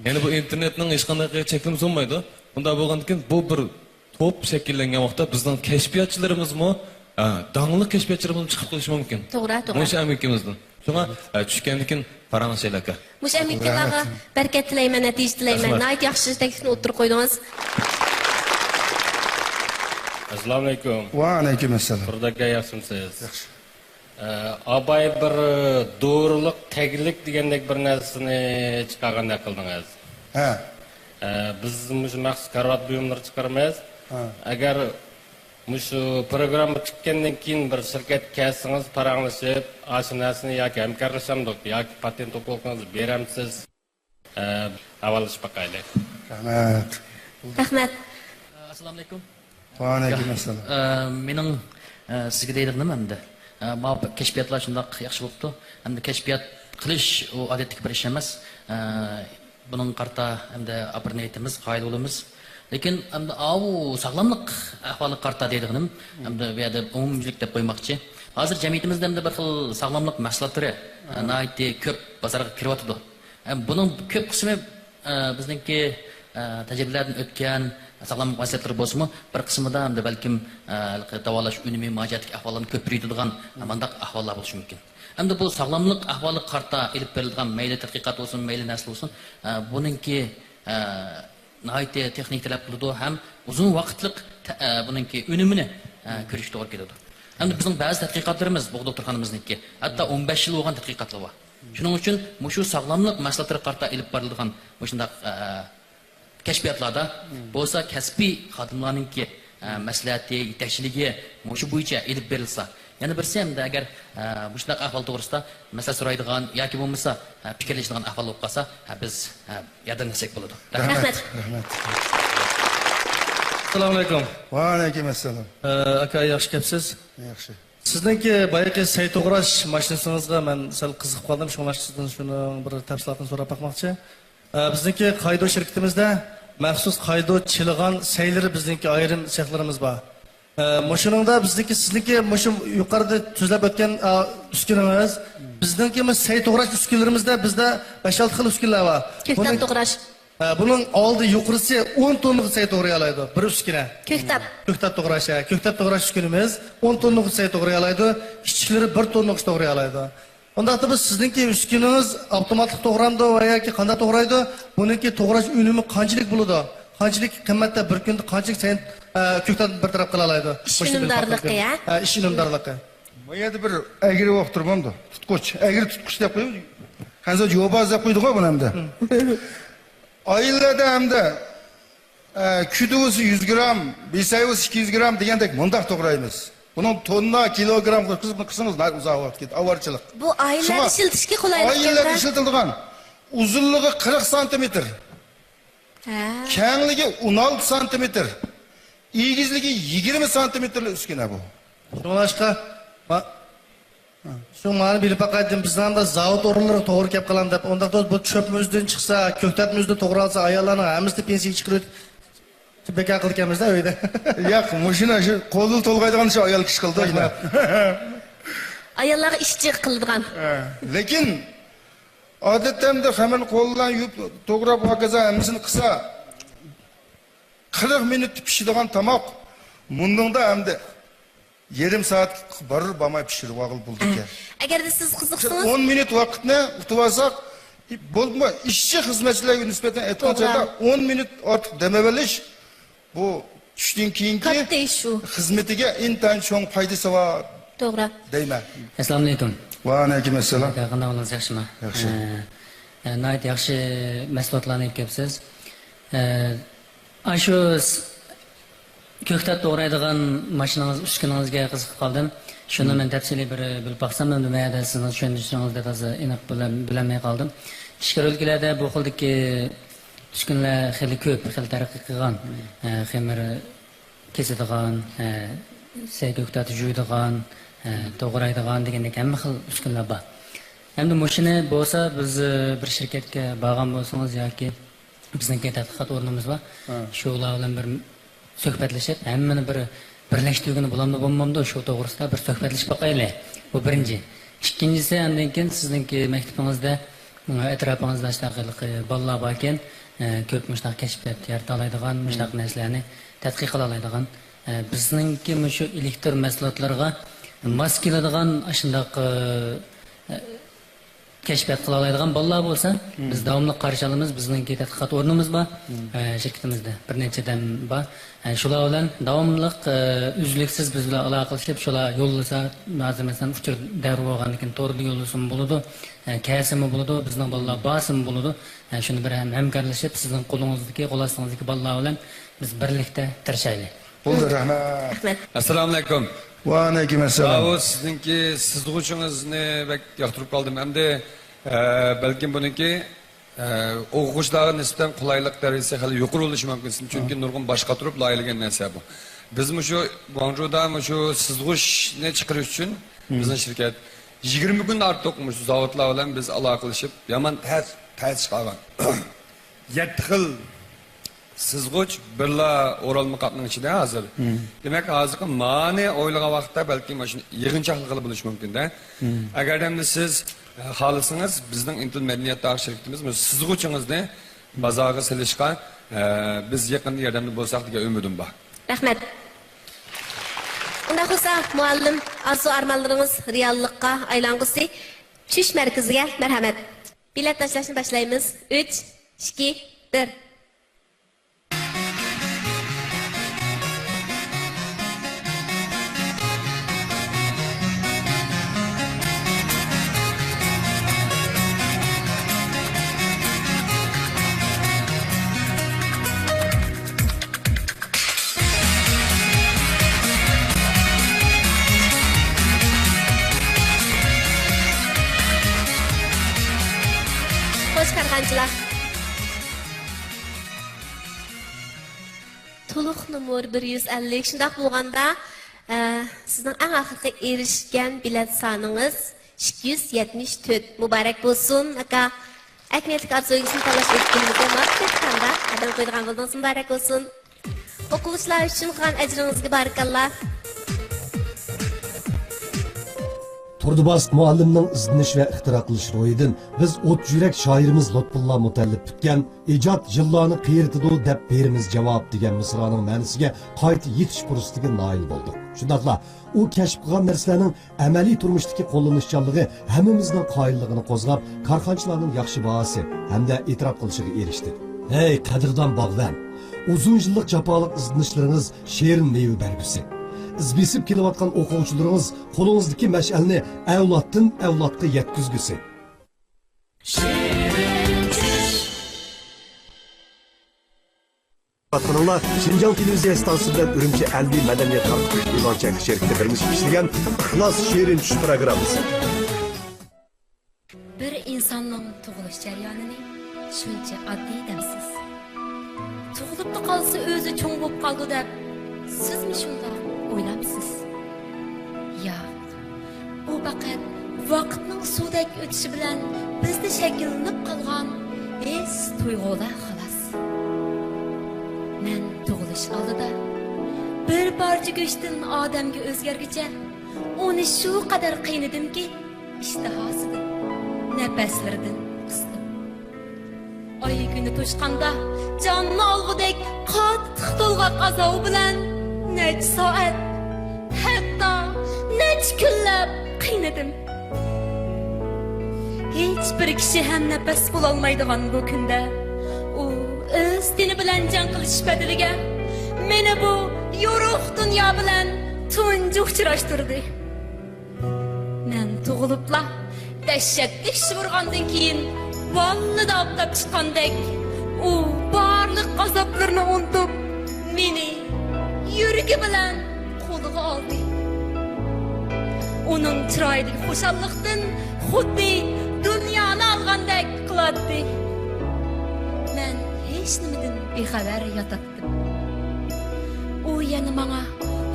Speaker 8: Ya'ni bu internetning hech qanday cheklami bo'lmaydi. Bunda bo'lgandan keyin bu bir top shakllangan vaqtda bizning kashfiyotchilarimizmi, dangli kashfiyotchilarimiz chiqib qolishi mumkin.
Speaker 2: To'g'ri.
Speaker 8: Mush amikimizdan. Shunga tushgandan keyin paranglashaylik aka.
Speaker 2: Mush amiklarga barkat tilayman, natija tilayman. Nayt yaxshi taklifni o'tirib qo'ydingiz.
Speaker 9: Assalomu alaykum.
Speaker 6: Va alaykum assalom.
Speaker 9: Burdaga yaxshimisiz? Yaxshi. Abay bir doğruluk, teglik degandek bir narsani chiqarganda qildingiz.
Speaker 6: Ha.
Speaker 9: Biz mush maxsus karvat buyumlar chiqarmaymiz. Agar mush programma chiqqandan keyin bir shirkat kelsangiz, paranglashib, shu narsani yoki hamkorlashamdik, yoki patent huquqingizni beramsiz. Avvalishib baqaylik.
Speaker 6: Rahmat.
Speaker 2: Rahmat.
Speaker 10: Assalomu alaykum.
Speaker 6: Va alaykum assalom.
Speaker 10: Mening sizga deydiganim hamda ma kashfiyotlar shundoq yaxshi bo'libdi. Hamda kashfiyot qilish u odatdagi bir ish emas. Bunun qarta hamda bir niyatimiz, qoidalimiz. Lekin hamda u sog'lomlik ahvoli qarta deydiganim hamda bu yerda umumchilik deb qo'ymoqchi. Hozir jamiyatimizda hamda bir xil sog'lomlik mahsulotlari nihoyatda ko'p bozorga kiryapti. Buning ko'p qismi bizningki tajribalardan o'tgan sog'lomlik vositalari bo'lsa-mu, bir qismida hamda balkim davolash unumi, mojatlik ahvollarni ko'paytiradigan mandaq ahvollar bo'lishi mumkin. Hamda bu sog'lomlik ahvoli qarta ilib berilgan mayli tadqiqot bo'lsin, mayli narsa bo'lsin, buningki nihoyatda texnik talab qiladi ham uzun vaqtlik buningki unumini ko'rish to'g'ri keladi. Hamda bizning ba'zi tadqiqotlarimiz bu doktorxonamizniki hatto 15 yil bo'lgan tadqiqotlar bor. Shuning uchun shu sog'lomlik masalatlari qarta ilib berilgan shundaq kashfiyotlarda bo'lsa kasbiy xodimlarningki maslahati, yetakchiligi shu bo'yicha ilib berilsa, yana birsi hamda agar bu shunday ahvol to'g'risida masala so'raydigan yoki bo'lmasa fikrlashadigan ahvol bo'lib qolsa, biz yordamlashsak bo'ladi.
Speaker 2: Rahmat.
Speaker 4: Assalomu alaykum.
Speaker 6: Va alaykum assalom.
Speaker 4: Aka yaxshi kelibsiz?
Speaker 6: Yaxshi.
Speaker 4: Sizningki boyagi sayt to'g'rash mashinasingizga men sal qiziqib qoldim. Shunga sizdan shuni bir tafsilotini so'rab baqmoqchi. Bizningki qaydo shirkatimizda maxsus qaydo chilg'an saylar bizningki ayrim sexlarimiz bor. Mashuningda bizningki sizningki mushum yuqorida so'zlab o'tgan uskunamiz, bizningki sayt to'g'rash uskunlarimizda bizda 5-6 xil uskunlar bor.
Speaker 2: Ko'ktab to'g'rash.
Speaker 4: Bunun oldi yuqorisi 10 tonlik sayt to'g'ray oladi bir uskuna. Ko'ktab to'g'rash. Ko'ktab to'g'rash uskunamiz 10 tonlik sayt to'g'ray oladi, kichiklari 1 tonlik to'g'ray oladi. Ondaqda biz sizningki uskunangiz avtomatik to'g'ramdi va yoki qanday to'g'raydi? Buningki to'g'rash unumi qanchalik bo'ladi? Qanchalik qimmatda bir kunda qanchalik sayin ko'ktab bir taraf qila oladi?
Speaker 2: Ish unumdorligi, ya?
Speaker 4: Ish unumdorligi.
Speaker 6: Bu yerda bir agri vaqt turmamdi. Tutquch, agri tutquch deb qo'yib, hozir javob deb qo'ydi-ku buni hamda. Oylarda hamda kudusi 100 gram, bisayusi 200 gram degandek mundaq to'g'raymiz. Bunun tonna, kilogram qismingiz uzoq vaqt ketdi, avarchilik.
Speaker 2: Bu oylarda ishlatishga qulaylik.
Speaker 6: Oylarda ishlatilgan. Uzunligi 40 cm. Kengligi 16 cm. Egizligi 20 cm uskuna bu.
Speaker 4: Shunlashqa shu ma'ni bilib baqaydim bizdan da zavod o'rinlari to'g'ri kelib qolam deb, onda bu cho'pimizdan chiqsa, ko'ktatmizdan to'g'ri olsa, ayollarning hammasi pensiyaga chiqib beka qilganmizda uyda.
Speaker 6: Yo'q, mashina shu qo'lni to'lg'aydigan shu ayol kishi qildi.
Speaker 2: Ayollarga ishchi qiladigan.
Speaker 6: Lekin odatda hamon qo'ldan yuvib, to'g'rab hokazo hammasini qilsa 40 minut pishadigan tomoq mundingda hamda yarım saat barır bamay pişirib olib bo'ldi ekan.
Speaker 2: Agarda siz qiziqsangiz
Speaker 6: 10 minut vaqtni kutib olsak Bo'lma ishchi xizmatchilarga nisbatan aytgan chog'da 10 minut ortiq dam olish bu tushdan keyingi
Speaker 2: Qat'iy shu.
Speaker 6: xizmatiga intayin cho'ng foydasi bor
Speaker 2: To'g'ri.
Speaker 6: deyman.
Speaker 11: Assalomu alaykum.
Speaker 6: Va alaykum assalom.
Speaker 11: Qanday o'zingiz yaxshimi?
Speaker 6: Yaxshi.
Speaker 11: Nihoyat yaxshi mahsulotlarni yeyapsiz. Shu ko'ktat to'g'raydigan mashinangiz, uskunangizga qiziqib qoldim. Shuni men tafsiliy bir bilib baqsam, nimaga sizni tushuntirishingizni hozir aniq bilmay qoldim. Ichki o'lkalarda bu xildagi uskunlar xili ko'p, xil taraqqiy qilgan, xamir kesadigan, ko'ktat yuyadigan, to'g'raydigan degandek hamma xil uskunlar bor. Endi mashina bo'lsa, biz bir shirkatga borgan bo'lsangiz yoki bizning tadqiqot o'rnimiz bor. Shu ular bilan bir suhbatlashib, hammani bir birlashtirgani bo'lmamda shu to'g'risida bir suhbatlashib boqaylik. Bu birinchi. Ikkinchisi, undan keyin sizningki maktabingizda atrofingizda shtaqiliq bolalar bor ekan, ko'p mushtaq kashfiyot yarata oladigan, mushtaq narsalarni tadqiq qila oladigan, bizningki shu elektr mahsulotlarga mos keladigan shundaq kashfiyot qila oladigan bolalar bo'lsa, biz davomli qarshi olamiz. Bizningki tadqiqot o'rnimiz bor, shirkatimizda bir nechadan bor. Shular bilan davomli uzluksiz biz bilan aloqa qilishib, shular yo'llasa, ba'zi masalan uchur darv bo'lgandan keyin to'g'ri yo'llasin bo'ladi, kasimi bo'ladi, bizning bolalar bosim bo'ladi. Shuni bir hamkorlashib, sizning qo'lingizdagi, qo'l ostingizdagi bolalar bilan biz birlikda tirishaylik.
Speaker 6: Bo'ldi, rahmat.
Speaker 8: Assalomu alaykum.
Speaker 6: Va alaykum assalom.
Speaker 8: Bu sizningki sizg'uvchingizni bak yoqtirib qoldim. Hamda balkim buniki o'quvchilarga nisbatan qulaylik darajasi hali yuqori bo'lishi mumkin. Chunki nurg'un boshqa turib loyihalgan narsa bu. Biz shu Guangzhouda shu sizg'ushni chiqarish uchun bizning shirkat 20 kun ortiq shu zavodlar bilan biz aloqa qilishib, yomon ta'sir qilgan. 7 xil sizg'uch birla o'ralma qopning ichida hozir. Demak, hozir ma'ni o'ylagan vaqtda balki mana shuni yig'inchoqlik qilib bo'lishi mumkin-da. Agar endi siz xohlasangiz, bizning Intel madaniyat shirkatimiz sizg'uchingizni bozorga silishga biz yaqin yordamda bo'lsak degan umidim bor.
Speaker 2: Rahmat. Unda bo'lsa, muallim, arzu armanlaringiz reallikqa aylangusi tush markaziga marhamat. Bilet tashlashni boshlaymiz. 3, 2, 1. To'liq numar 150. Shundaq bo'lganda, sizning eng oxirgi erishgan bilet soningiz 274. Muborak bo'lsin. Aka, ahamiyatli arzuyingizni talash etganingizga muvaffaqiyatda qadam qo'ygan bo'ldingiz. Muborak bo'lsin. O'quvchilar uchun qilgan ajringizga barakalloh.
Speaker 5: Turdibas muallimning izlanish va ixtiro qilish ro'yidan biz o't yurak shoirimiz Lutfullo mutallib tutgan ijod yillarni qiyirtidu deb berimiz javob degan misraning ma'nosiga qayta yetish fursatiga noil bo'ldik. Shundaqla u kashf qilgan narsalarning amaliy turmushdagi qo'llanishchanligi hammamizning qoyilligini qo'zg'ab, korxonchilarning yaxshi bahosi hamda e'tirof qilishiga erishdi. Hey qadrdon bog'dan, uzun yillik jafoliq izlanishlaringiz she'rin meva bergusi. İzbesip kelayotgan o'quvchilaringiz qo'lingizdagi mash'alni avloddan avlodga yetkazgusi. Patronlar Şinjan televiziya stansiyasidan Ürümçi Elbi Medeniyet Tartışma İlan Çekiş şirketi birimiz işleyen İhlas Şiirin Tuş programması.
Speaker 12: Bir insanın tug'ilish jarayonini shuncha oddiy demsiz. Tug'ilib qolsa o'zi cho'ng bo'lib qoldi deb sizmi shunday o'ylabsiz? Yo'q. Bu faqat vaqtning suvdek o'tishi bilan bizda shakllanib qolgan his tuyg'ular xolos. Men tug'ilish oldida bir parcha go'shtdan odamga o'zgargicha uni shu qadar qiynadimki, ishtihosidan, nafaslardan qisdim. Oy kuni to'shqanda jonni olg'udek qattiq to'lg'oq azob bilan necha soat, hatto necha kunlab qiynadim.
Speaker 2: hiçbir kişi hem nefes bulolmaydigan bu kunda u öz dini bilan jang qilish badaliga meni bu yo'ruq dunyo bilan tunji uchrashtirdi. Men tug'ilibla dahshatli ish urgandan keyin vallida oqtab chiqqandek u barliq azoblarni unutib meni yuragi bilan qo'liga oldi. Onun chiroyli xushalliqdan xuddi dunyoni olgandek qiladi. Men hech nimadan bexabar yotatdim. U yana menga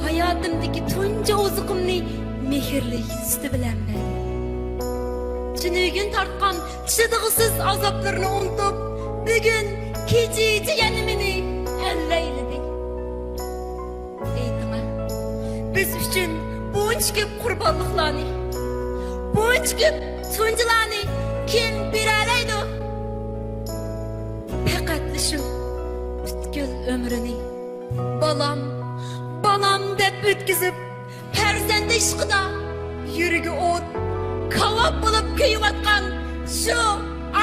Speaker 2: hayotimdagi tunji oziqimni mehrli yuzi bilan berdi. Tunugin tortgan chidig'isiz azoblarni unutib, bugun kecha yana meni allayladi. Aytma, biz uchun buncha ko'p qurbonliklarni, buncha ko'p tunjilarni kim beralaydi? Faqat shu butkul umrini balam deb o'tkazib, farzand ishqida yuragi o't, kavab bo'lib kuyayotgan shu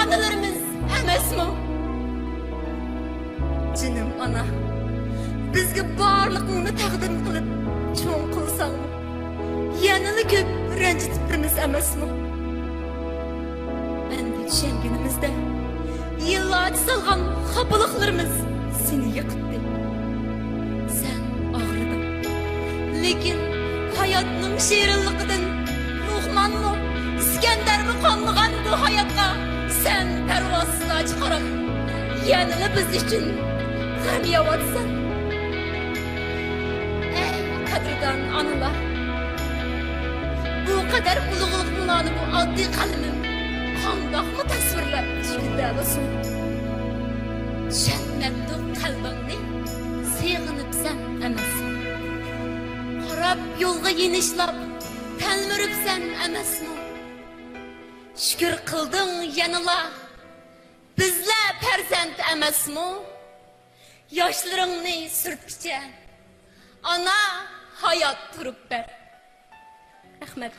Speaker 2: onalarimiz emasmi? Jinim ona, bizga barliqni taqdim qilib cho'ng qilsang, yanada ko'p ranjitibmiz emasmi? Endi tushunganimizda yillar salgan xafalıqlarımız seni yıkıttı. Sen ağrıdın. Lekin hayatının şirinliğinden Luqman mı, İskender mi kanlıgan bu hayatta sen pervasızlığa çıkarıp yanını biz için gam yavatsın. Ey kadırdan anılar, bu kadar ulug'liqlarni bu oddiy qalamim qandoqmi tasvirlab tushuntirsin? Shanmabdi qalbingni seg'inibsan emas. Qarab yo'lga yenishlab talmiribsan emasmi? Shukr qilding yanala bizlar farzand emasmi? Yoshlaringni surtkicha ana hayot turib ber. Rahmat.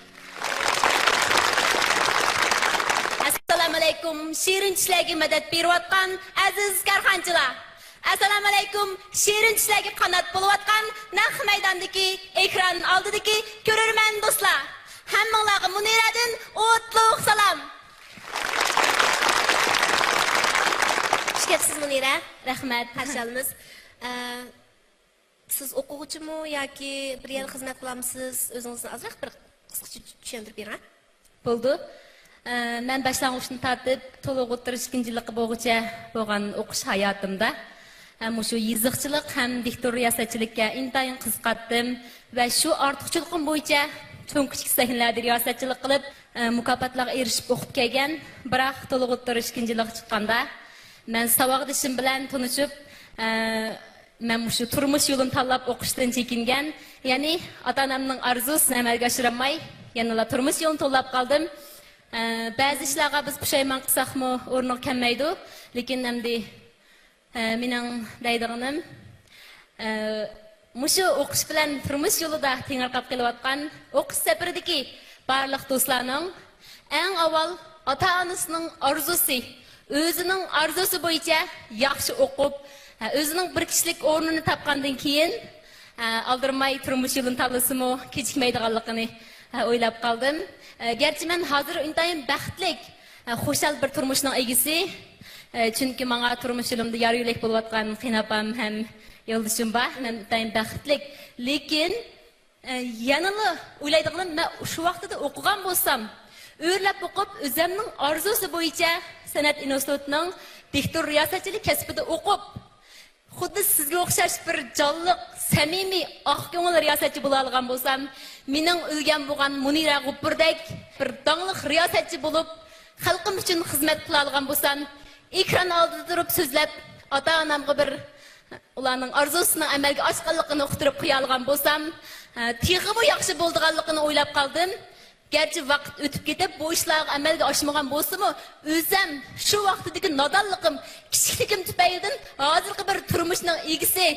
Speaker 2: Assalomu alaykum. Shirin ishlarga madad berayotgan aziz karxonchilar. Assalomu alaykum. Shirin ishlarga qanot bo'layotgan naq maydondagi ekran oldidagi ko'rarman do'stlar. Hammanglarga Muniradan o'tliq salom. Xushkepsiz Munira. Rahmat. Qarshi olamiz. Siz o'quvchimi yoki bir yer xizmat qilamisiz? O'zingizni ozroq bir qisqacha tushuntirib bering. Bo'ldi. Men boshlang'uchdan tortib to'liq o'tirish ikkinchiligi bo'yicha bo'lgan o'qish hayotimda ham shu yiziqchilik ham diktor riyosatchilikka intayin qiziqdim va shu ortiqchiligim bo'yicha cho'ng kichik sahnlarda riyosatchilik qilib mukofotlarga erishib o'qib kelgan. Biroq to'liq o'tirish ikkinchiligi chiqqanda men savodishim bilan tanishib men shu turmush yo'lini tanlab o'qishdan chekingan, ya'ni ota-onamning orzusini amalga oshirolmay, yana turmush yo'lini tanlab qoldim. Ba'zi ishlarga biz pushaymon qilsaqmi o'rniga kelmaydi, lekin endi mening deydiganim mushu o'qish bilan turmush yo'lida tengqarqab kelayotgan o'qish safaridagi barliq do'stlarning eng avval ota-onasining orzusi, o'zining orzusi bo'yicha yaxshi o'qib, o'zining bir kishilik o'rnini topgandan keyin aldirmay turmush yo'lini tanlasimi kechikmaydiganligini o'ylab qoldim. Gerçi men hozir intayin baxtlik, xushal bir turmushning egisi, chunki menga turmush yo'limda yor yo'lak bo'layotgan qiynapam ham yo'ldishim bor. Men intayin baxtlik, lekin yanada o'ylaydiganim men shu vaqtida o'qigan bo'lsam, o'rlab o'qib, o'zimning orzusi bo'yicha san'at institutining diktor riyosatchilik kasbida o'qib, xuddi sizga o'xshash bir jonliq, samimiy, oq ko'ngil riyosatchi bo'la olgan bo'lsam, mening o'lgan bo'lgan Munira G'uppurdek bir dongliq riyosatchi bo'lib, xalqim uchun xizmat qila olgan bo'lsam, ekran oldida turib so'zlab, ota-onamga bir ularning orzusini amalga oshganligini uqtirib qo'ya olgan bo'lsam, texmi yaxshi bo'lganligini o'ylab qoldim. Gerçi vaqt o'tib ketib, bu ishlar amalga oshmagan bo'lsa-mu, o'zim shu vaqtdagi nodonligim, kichikligim tufaylidan hozirgi bir turmushning egisi,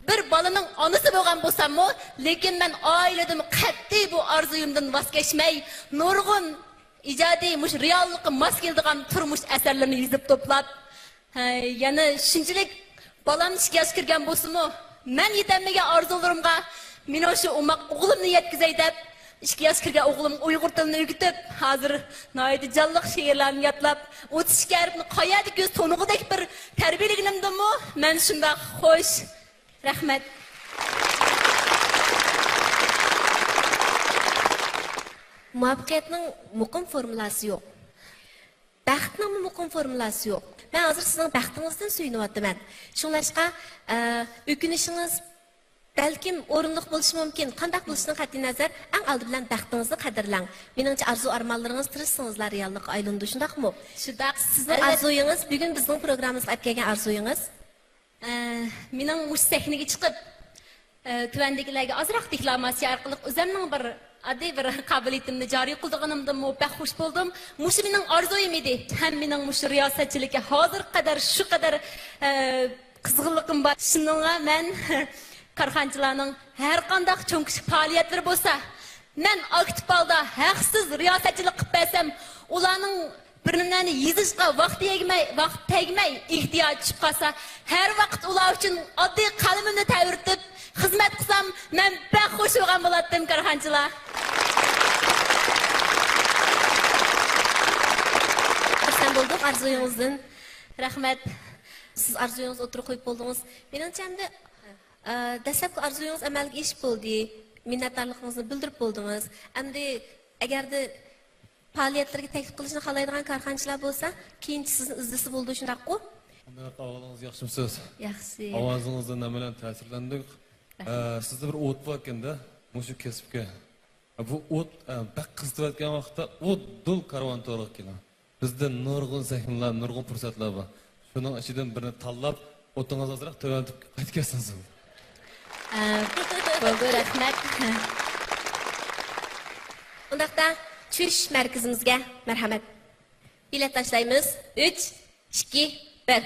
Speaker 2: bir bolaning onasi bo'lgan bo'lsam-mu, lekin men oiladim qat'iy bu orzuyimdan voz kechmay, nurg'un ijodiy mush reallikqa mos keladigan turmush asarlarini yozib to'plab, yana shunchalik balam 2 yoshga kirgan bo'lsa-mu, men yetammagan orzularimga men o'sha umoq o'g'limni yetkazay deb 2 yoshga kirgan o'g'lim Uyg'ur tilini o'rgatib, hozir noyati jonliq she'rlarni yodlab, 32 harfni qoyadi ko'z to'nig'idek bir tarbiyalaganimdimi, men shunday xo'sh. Rahmat. Muvaffaqiyatning muqim formulasi yo'q. Baxtning muqim formulasi yo'q. Men hozir sizning baxtingizdan suyunyapman. Shunlashqa, o'kinishingiz balkim o'rinli bo'lishi mumkin. Qanday bo'lishidan qat'iy nazar, eng oldi bilan baxtingizni qadrlang. Meningcha arzu armonlaringiz tirishsingizlar reallikqa aylandi, shundaqmi? Shundaq. Sizning arzuyingiz, bugun bizning programmamizga olib kelgan arzuyingiz, mening mush sahnaga chiqib, tuvandagilarga ozroq deklamasiya orqali o'zimning bir addiy bir qobiliyatimni joriy qilganimdan muvaffaq xush bo'ldim. Mush mening orzuyim edi. Ham mening mush riyosatchilikka hozir qadar shu qadar qizg'inligim bor. Shuningga men korxonchilarning har qanday cho'ng kichik faoliyatlari bo'lsa, men aktiv holda haqsiz riyosatchilik qilib bersam, ularning bir nimani yezishga vaqt tegmay ehtiyoj tushib qolsa, har vaqt ular uchun oddiy qalamimni ta'virtib xizmat qilsam, men baxush bo'lgan bo'lardim korxonchilar. Xursand bo'ldik arzuyingizdan. Rahmat. Siz arzuyingizni o'tirib qo'yib bo'ldingiz. Menimcha endi dastlabki arzuyingiz amalga oshib bo'ldi. Minnatdorligingizni bildirib bo'ldingiz. Endi agarda faoliyatlarga taklif qilishni xohlaydigan korxonchilar bo'lsa, keyin sizni izdisi bo'ldi shundaqku?
Speaker 8: Bunday qavolingiz yaxshimisiz?
Speaker 2: Yaxshi.
Speaker 8: Ovozingizdan nima bilan ta'sirlandik? Sizda bir o't bor ekanda, mushu kasbga. Bu o't baq qizilayotgan vaqtda o't dul karvon to'g'ri keladi. Bizda nurg'un sahnalar, nurg'un fursatlar bor. Shuning ichidan birini tanlab, o'tingizni ozroq to'yantib qaytgansiz.
Speaker 2: Bo'ldi, rahmat. Undaqda tush markazimizga marhamat. Bilet tashlaymiz. 3, 2, 1.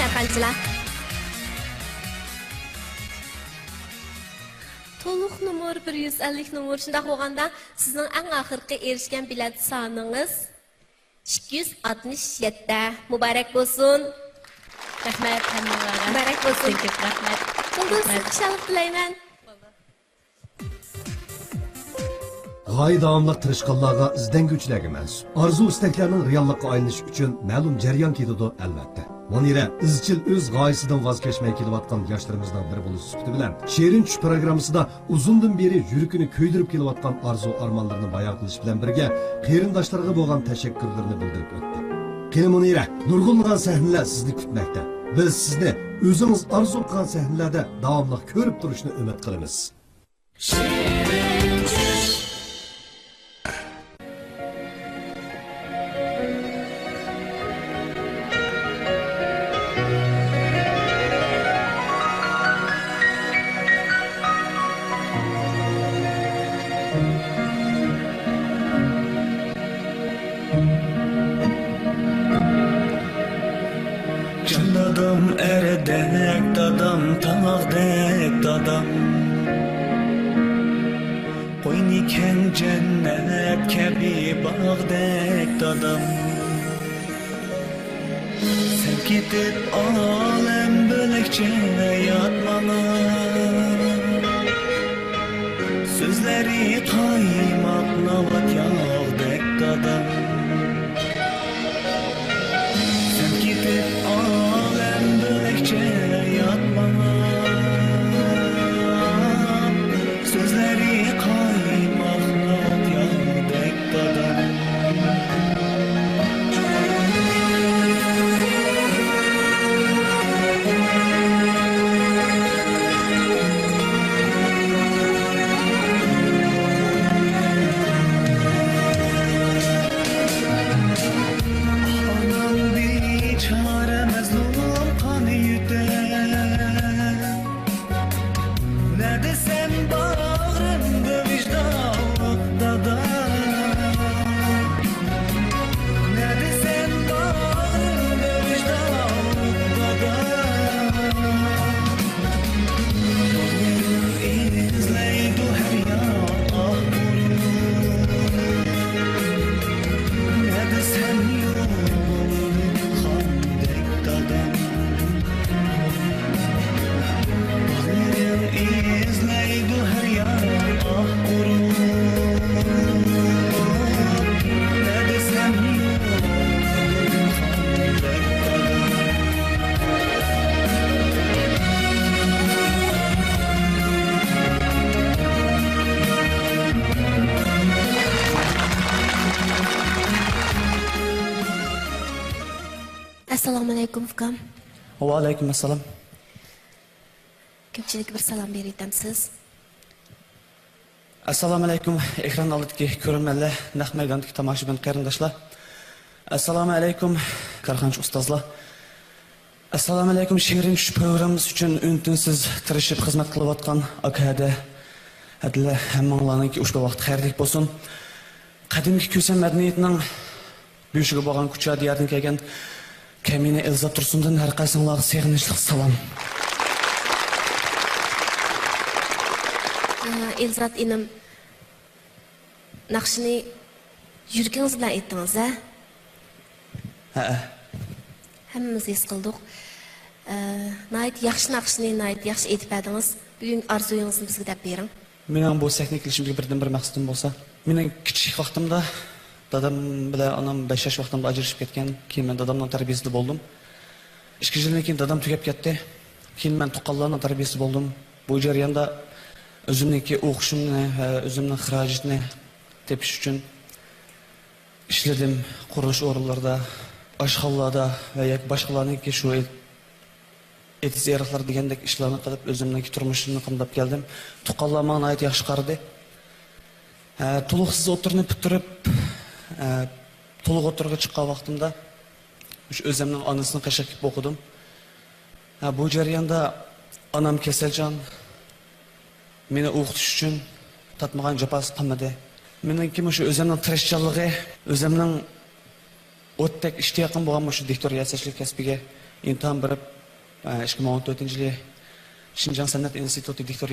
Speaker 2: Korxonchilar. To'liq nomer 150 nomer shunday bo'lganda sizning eng oxirgi erishgan bilet soningiz 267. Muborak bo'lsin. Rahmat, muborak bo'lsin. Rahmat. Xushalik tilayman.
Speaker 5: G'oya davomli tirishqanlarga izlanguvchilarga mansub. Arzu istaklarning reallikqa aylanishi uchun ma'lum jarayon ketadi albatta. Munira izchil o'z g'oyasidan voz kechmay kelayotgan yoshlarimizdan biri bo'lish sifati bilan Sherin tush programmasida uzundan beri yuragini ko'ydirib kelayotgan arzu armonlarini bayon qilish bilan birga qarindoshlarga bo'lgan tashakkurlarni bildirib o'tdi. Qani Munira, nurg'unlagan sahnalar sizni kutmoqda. Biz sizni o'zingiz arzu qilgan sahnalarda davomli ko'rib turishni umid qilamiz.
Speaker 13: Cennet kebi bağdek dadam Sen gidip alem bölekçe yatmana Sözleri kaymak navat yağdek dadam Sen gidip alem bölekçe yatmana Sözleri kaymak
Speaker 2: alaykum ukam.
Speaker 14: Va alaykum assalom.
Speaker 2: Ko'pchilik bir salom beraytamsiz.
Speaker 14: Assalomu alaykum ekran oldidagi ko'rganlar, naq maydondagi tomoshabin qarindoshlar. Assalomu alaykum korxonchi ustozlar. Assalomu alaykum she'rin shu programmamiz uchun untinsiz tirishib xizmat qilayotgan akada. Hadla hammanglarning ushbu vaqt xayrlik bo'lsin. Qadimgi ko'san madaniyatining buyishiga bo'lgan kucha diyardan kelgan Kamina Elza Tursundan har qaysinglarga seg'inishli salom.
Speaker 2: Elzat inim naqshini yurgingiz bilan aytdingiz, ha?
Speaker 14: Ha.
Speaker 2: Hammamiz his qildik. Nayt yaxshi naqshini nayt yaxshi aytib berdingiz. Bugun orzuyingizni bizga deb bering.
Speaker 14: Mening bu sahnaga kelishimga birdan bir maqsadim bo'lsa, mening kichik vaqtimda dadam bilan onam 5 yosh vaqtimda ajrashib ketgan. Keyin men dadamning tarbiyasida bo'ldim. 2 yildan keyin dadam tugab ketdi. Keyin men to'qallarning tarbiyasi bo'ldim. Bu jarayonda o'zimniki o'qishimni, o'zimning xarajatni tepish uchun ishladim. Qurilish o'rinlarida, oshxonalarda va boshqalarniki shu etizerlar degandek ishlarni qilib o'zimniki turmushimni qamdab keldim. To'qallar menga ayt yaxshi qaradi. To'liqsiz o'tirni bitirib, to'liq o'tirga chiqqan vaqtimda shu o'zimning onasini qashaq qilib o'qidim. Bu jarayonda onam kasaljon meni o'qitish uchun tatmagan jafosi qilmadi. Meniki shu o'zimning tirishchanligi, o'zimning o'tdek ishtiyoqim bo'lgan shu diktor yasashlik kasbiga imtihon berib 2014-yili Şinjan Sanat Instituti diktor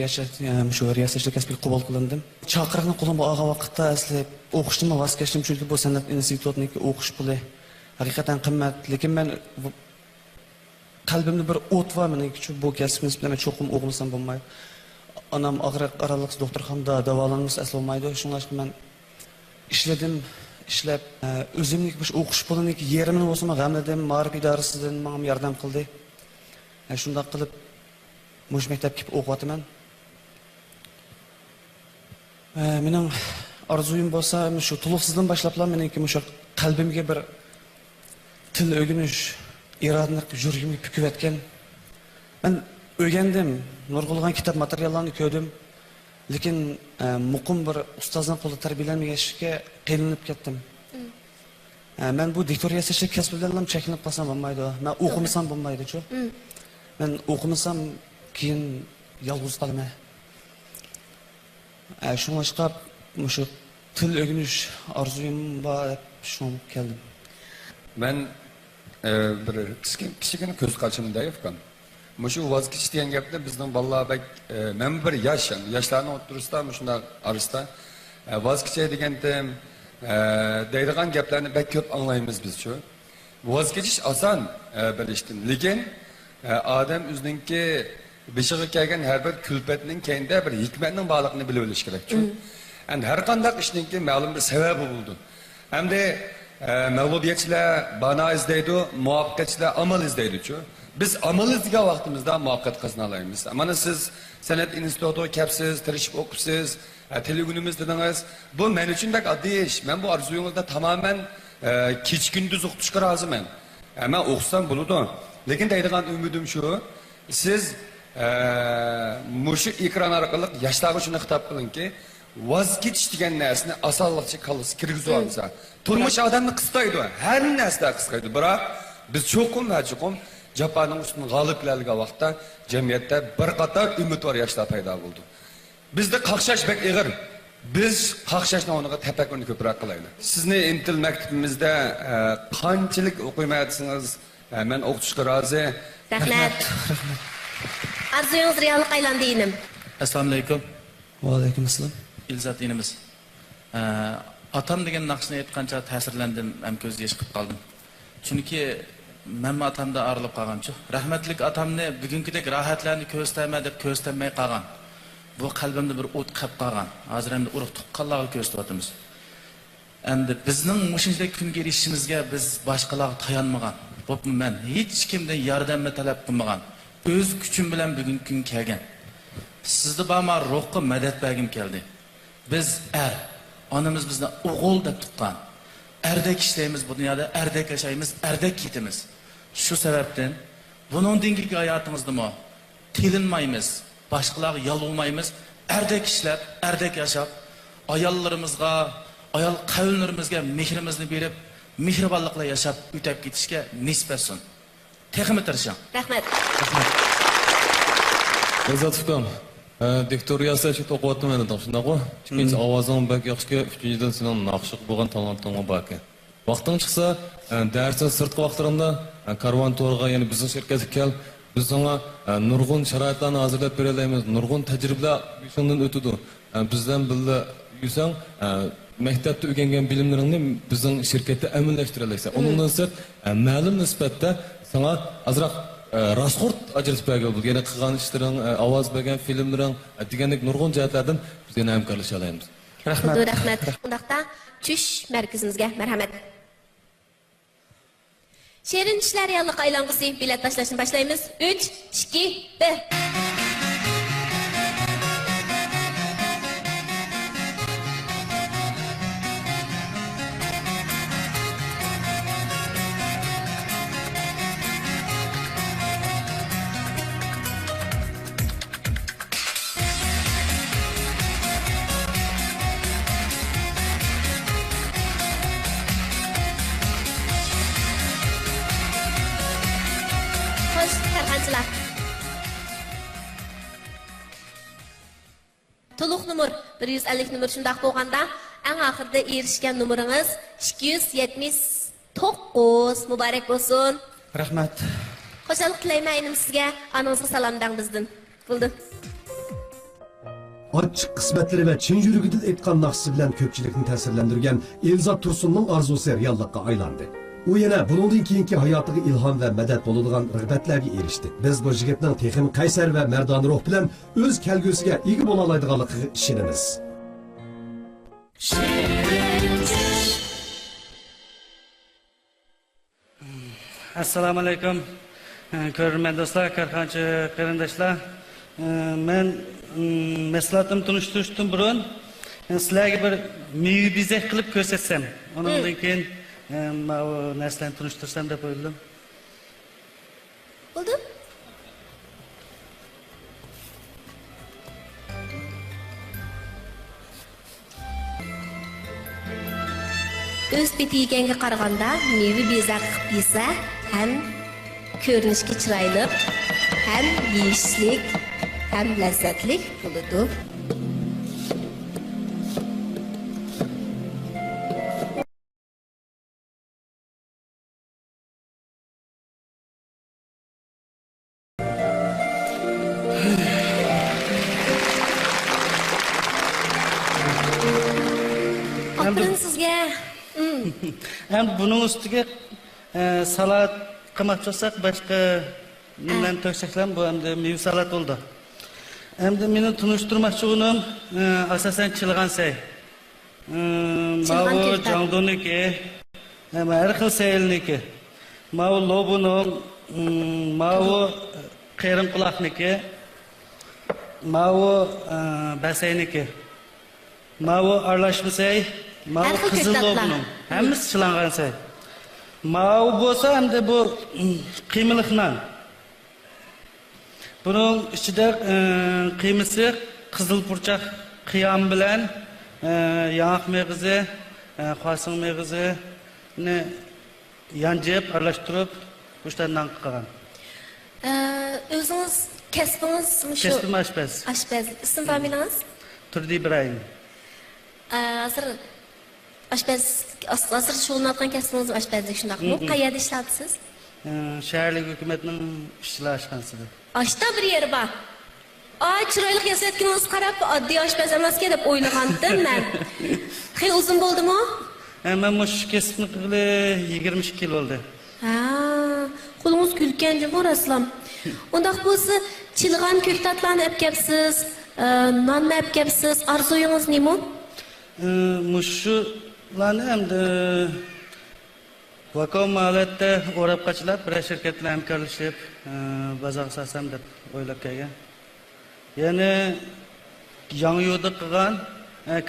Speaker 14: yasashlik kasbiga qabul qilindim. Chaqiriqni qo'limga olgan vaqtda asli o'qishdan voz kechdim, chunki bu sanat institutiniki o'qish puli haqiqatan qimmat. Lekin men qalbimda bir o't var meniki shu bu kasbimiz bilan cho'qim o'qimasam bo'lmaydi. Onam og'riq oraliq doktorxonada davolanmasa asli olmaydi. Shunga men ishladim, ishlab o'zimning bu o'qish puliniki yerimni bo'lsa g'amladim, ma'rif idorasidan menga yordam qildi. Shunday qilib mush maktabga o'qiyapman. Mening orzuyim bo'lsa, shu to'liqsizdan boshlablar meniki shu qalbimga bir til o'rganish irodani yuragimga pukayotgan. Men o'rgandim, nurg'ulg'an kitob materiallarni ko'rdim. Lekin muqim bir ustozning qo'lida tarbiyalanmaganishga qiynalib ketdim. Men bu diktor yasashlik kasbi bilan ham cheklanib qolsam bo'lmaydi. Men o'qimasam bo'lmaydi-ku. Men o'qimasam keyin yolg'iz qolaman. Shunga shu til o'rganish orzuyim bor deb shunga keldim.
Speaker 15: Men bir kichkina ko'z qarashimda aytgan. Mushu voz kechish degan gapni bizning bolalar men bir yoshlarning o'rtasida shunday arasida voz kechish deganda deydigan gaplarni bak ko'p anglaymiz biz-ku. Voz kechish oson bilishdim. Lekin odam o'zininki beshiga kelgan har bir kulfatning keyinda bir hikmatning borligini bilib olish kerak-ku. Endi har qanday ishninki ma'lum bir sababi bo'ldi. Hamda mag'lubiyatchilar bana izlaydi, muvaffaqiyatchilar amal izlaydi-ku. Biz amal izlagan vaqtimizda muvaffaqiyat qozona olamiz. Mana siz san'at institutiga kelibsiz, tirishib o'qibsiz, telegunimiz dedingiz. Bu men uchun bak oddiy ish. Men bu orzuyingizda tamoman kech kunduz o'qitishga roziman. Men o'qisam bo'ladi. Lekin deydigan umidim shu, siz mushu ekran orqali yoshlarga shuni xitob qilingki, voz kechish degan narsani osonlikcha qilib kirgizib olsa, turmush odamni qisqaydi, har narsa qisqaydi. Biroq biz cho'qim Japonning ustidan g'oliblarga vaqtda jamiyatda bir qator umidvor yoshlar paydo bo'ldi. Bizda qaqshash bek ig'ir. Biz qaqshashni o'rniga tafakkurni ko'proq qilaylik. Sizni Intil maktabimizda qanchalik o'qimayapsiniz? Men o'qitishga rozi.
Speaker 2: Rahmat. Arzuyingiz reallik aylandi inim.
Speaker 10: Assalomu alaykum.
Speaker 14: Va alaykum assalom.
Speaker 10: Elzat inimiz. Atam degan naqshni aytgancha ta'sirlandim, ham ko'z yosh qilib qoldim. Chunki men atamda arilib qolganchu. Rahmatlik atamni bugünkidek rohatlarni ko'rsatma deb ko'rsatmay qolgan. Bu qalbimda bir o't qilib qolgan. Hozir ham urug' tuqqanlarga ko'rsatyapmiz. Endi bizning mushunday kunga erishishimizga biz boshqalarga tayanmagan. Bo'pmi men hech kimdan yordamni talab qilmagan. O'z kuchim bilan bugun kun kelgan. Sizni bama ruhga madad bergim keldi. Biz onamiz bizni o'g'il deb tuqqan. Erdek ishlaymiz bu dunyoda, erdek yashaymiz, erdek ketimiz.
Speaker 16: Şu sebepten bunun dingiki hayatımızda mı? Tilinmaymiz, başkalarına yalılmaymiz. Erdek işlep, erdek yaşap, ayallarımızga, ayal kavimlerimizge mehrimizni berip, mehribanlıkla yaşap, ütep gitişke nispetsin. Tekimi tırışın.
Speaker 2: Rahmet.
Speaker 8: Izzat ukam, diktoriyasi açık o'qiyaptim endi, shunday ku. Ikkinchi ovozing bak yaxshi, uchinchidan sening naqshiq bo'lgan talanting bor ekan. Vaqting chiqsa, darsning sirtqi vaqtlaringda karvon to'rga, ya'ni bizning shirkatga kel, biz sana nurg'un sharoitlarni hozirlab beralaymiz, nurg'un tajribalar shundan o'tadi. Bizdan birga yursang, maktabda o'rgangan bilimlaringni bizning shirkatda amallashtira olasan. Undan sirt ma'lum nisbatda sana azroq rasxort ajratib bergan bo'ldi. Ya'ni qilgan ishlaring, ovoz bergan filmlaring degandek nurg'un jihatlardan biz yana hamkorlasha olamiz.
Speaker 2: Rahmat. Rahmat. Undaqda tush markazimizga marhamat. Şehrin işler yanlık aylangısı bilet taşlaşını başlayımız. 3, 2, 1. Toluq numur 150 numur şundaq bolğanda ən axırda erişkən numarınız 279 mübarək olsun.
Speaker 14: Rahmat.
Speaker 2: Xoşalıq tilaymayım sizə, ananızga salamdan bizdən. Buldu.
Speaker 5: Açıq qismetleri ve Çin yürügüdül etkan naqsı bilen köpçülükni tesirlendirgen Elzat Tursun'un arzusu reallıkka aylandı. O yana bunun keyinki hayatıga ilham ve medet boladigan rıgbetlerge erişti. Biz bu jigitning texim qaysar ve merdani ruh bilen öz kelgüsüge ega bola oladiganligiga ishonamiz.
Speaker 17: Assalomu alaykum. Ko'rmanman do'stlar, karxanchi qarindoshlar. Men maslahatim tunishtirishdan burun sizlarga bir meyu bezak qilib ko'rsatsam, undan keyin bu narsani tunishtirsam deb o'yladim.
Speaker 2: Bo'ldi? Öz bitigenge qaraganda mevi bezak qilib yesa ham ko'rinishga chiroyli, ham yeyishlik, ham lazzatli bo'ladi. Aferin sizga.
Speaker 17: Hem bunun üstüge salat qilmoqchi bo'lsak, boshqa nimalarni to'shaklar bu hamda meva salat oldu. Hem de meni tunishtirmoqchi bo'lim asosan chilg'an say. Mavu jangdoniki, har xil saylniki. Mavu lobuning, mavu qerin quloqniki, mavu basayniki. Mavu aralashmasay, mavu qizil lobuning. Hammasi chilangan say. Mavu bo'lsa hamda bu qiymiliq non. Bunun ichida qiymisi qizil purchaq qiyam bilan yağ meg'izi, qo'shin meg'izini yanjib aralashtirib o'shdan qilgan.
Speaker 2: O'zingiz kasbingiz shu?
Speaker 17: Kasbim oshpaz.
Speaker 2: Oshpaz. Ism familiyangiz?
Speaker 17: Turdi Ibrahim.
Speaker 2: Hozir oshpaz, hozir shug'ullanayotgan kasbingiz oshpazlik shundaqmi? Qayerda ishlayapsiz?
Speaker 17: Shaharlik hukumatning ishlashiqansida.
Speaker 2: Ashta bir yeri bor. Ay, chiroyli yasayotganingizni qarab, oddiy oshpaz emasga deb o'ylagandim men. Xil uzun bo'ldimi?
Speaker 17: Men mush kasbni qilib 22 yil bo'ldi.
Speaker 2: Ha, qo'lingiz kulgan jumhur aslam. Undaq bo'lsa, chilg'an ko'ktatlarni olib kelibsiz, nonni olib kelibsiz. Orzuyingiz nima?
Speaker 17: Mushularni hamda vakolatda o'rab qachilab, bir shirkat bilan hamkorlashib, bozor sasam deb o'ylab kelgan. Ya'ni yangi yo'lda qilgan,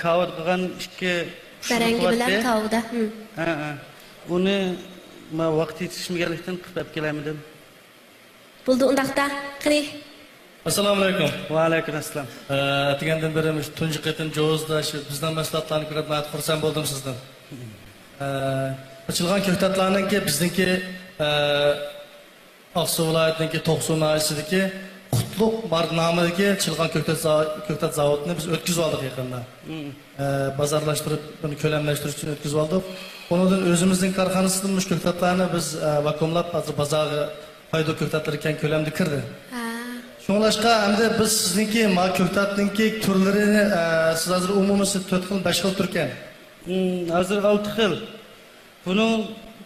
Speaker 17: kavod qilgan ikki
Speaker 2: barangi bilan kavda.
Speaker 17: Uni Ma vaqt yetishmaganlikdan qilib kelamidim.
Speaker 2: Bo'ldi undaqda. Qani.
Speaker 18: Assalomu alaykum.
Speaker 17: Va alaykum assalom.
Speaker 18: Degandan beri tunji qitim Jovuzda shu bizdan mahsulotlarni ko'rib men xursand bo'ldim sizdan. Ochilgan ko'ktatlarninki bizniki Oqsuv viloyatiniki To'qsuv nahiyasidagi Qutlug' nomidagi chilg'an ko'ktat zavodini biz o'tkazib oldik yaqinda. Bozorlashtirib, buni ko'lamlashtirish uchun o'tkazib oldik. Ondan o'zimizning korxonasidan mush ko'ktatlarni biz vakuumlab hozir bozorga foyda ko'ktatlar ekan ko'lamda kirdi. Şunlaşqa hamda biz sizniki ma ko'ktatninki turlarini siz hozir umumiy 4 xil 5 xil turgan.
Speaker 17: Hozir 6 xil. Buni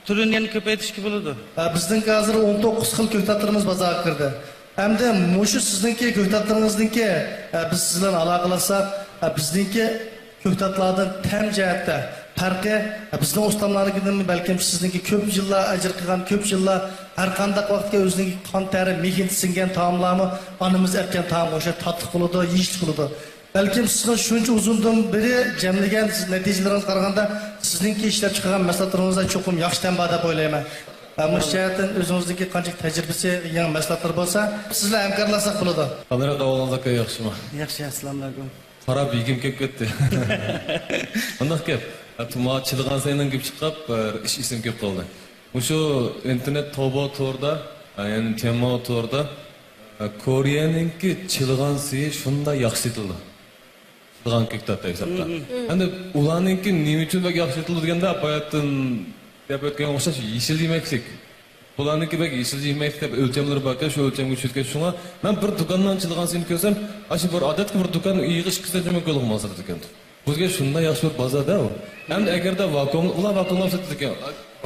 Speaker 17: turini yana ko'paytirishga bo'ladi.
Speaker 18: Bizningki hozir 19 xil ko'ktatlarimiz bozorga kirdi. Hamda mushu sizniki ko'ktatlaringizniki biz siz bilan aloqalasak, bizniki ko'ktatlardan tam jihatda farqi bizning ustamlarnikidan balkim sizniki ko'p yillar ajr qilgan, ko'p yillar har qanday vaqtga o'zining qon tari, mehnat singan taomlarni onamiz erkan taom o'sha tatli qiladi, yeyish qiladi. Balkim sizning shuncha uzundan beri jamlagan natijalaringiz qaraganda sizningki ishlab chiqargan mahsulotlaringizdan cho'qim yaxshi tanba deb o'ylayman. Bu jihatdan o'zingizniki qancha tajribasi, yangi mahsulotlar bo'lsa, sizlar hamkorlasak bo'ladi.
Speaker 8: Kamera davolangizga yaxshimi?
Speaker 17: Yaxshi, assalomu alaykum.
Speaker 8: Qarab yegim kelib ketdi. Undaq gap. Tuma chilg'an saydan ko'p chiqib, ish esim ko'p qoldi. O'sha internet to'ba to'rda, ya'ni tema to'rda Koreyaninki chilg'ansi shunda yaxshi etildi. Chilg'an ko'ktatda hisobda. Endi ularninki nima uchun yaxshi etildi deganda, bayatdan deb o'tgan o'xshash yeshil yemaklik. Bularniki bak yeshil yemak deb o'lchamlar bor, shu o'lchamga tushgan shunga men bir do'kondan chilg'ansini ko'rsam, ashi bir odatga bir do'kon yig'ish qisqacha ko'lg'mazlar ekan. Bizga shunday yaxshi bir bozorda u. Endi agarda vakuumlab sotilgan ekan,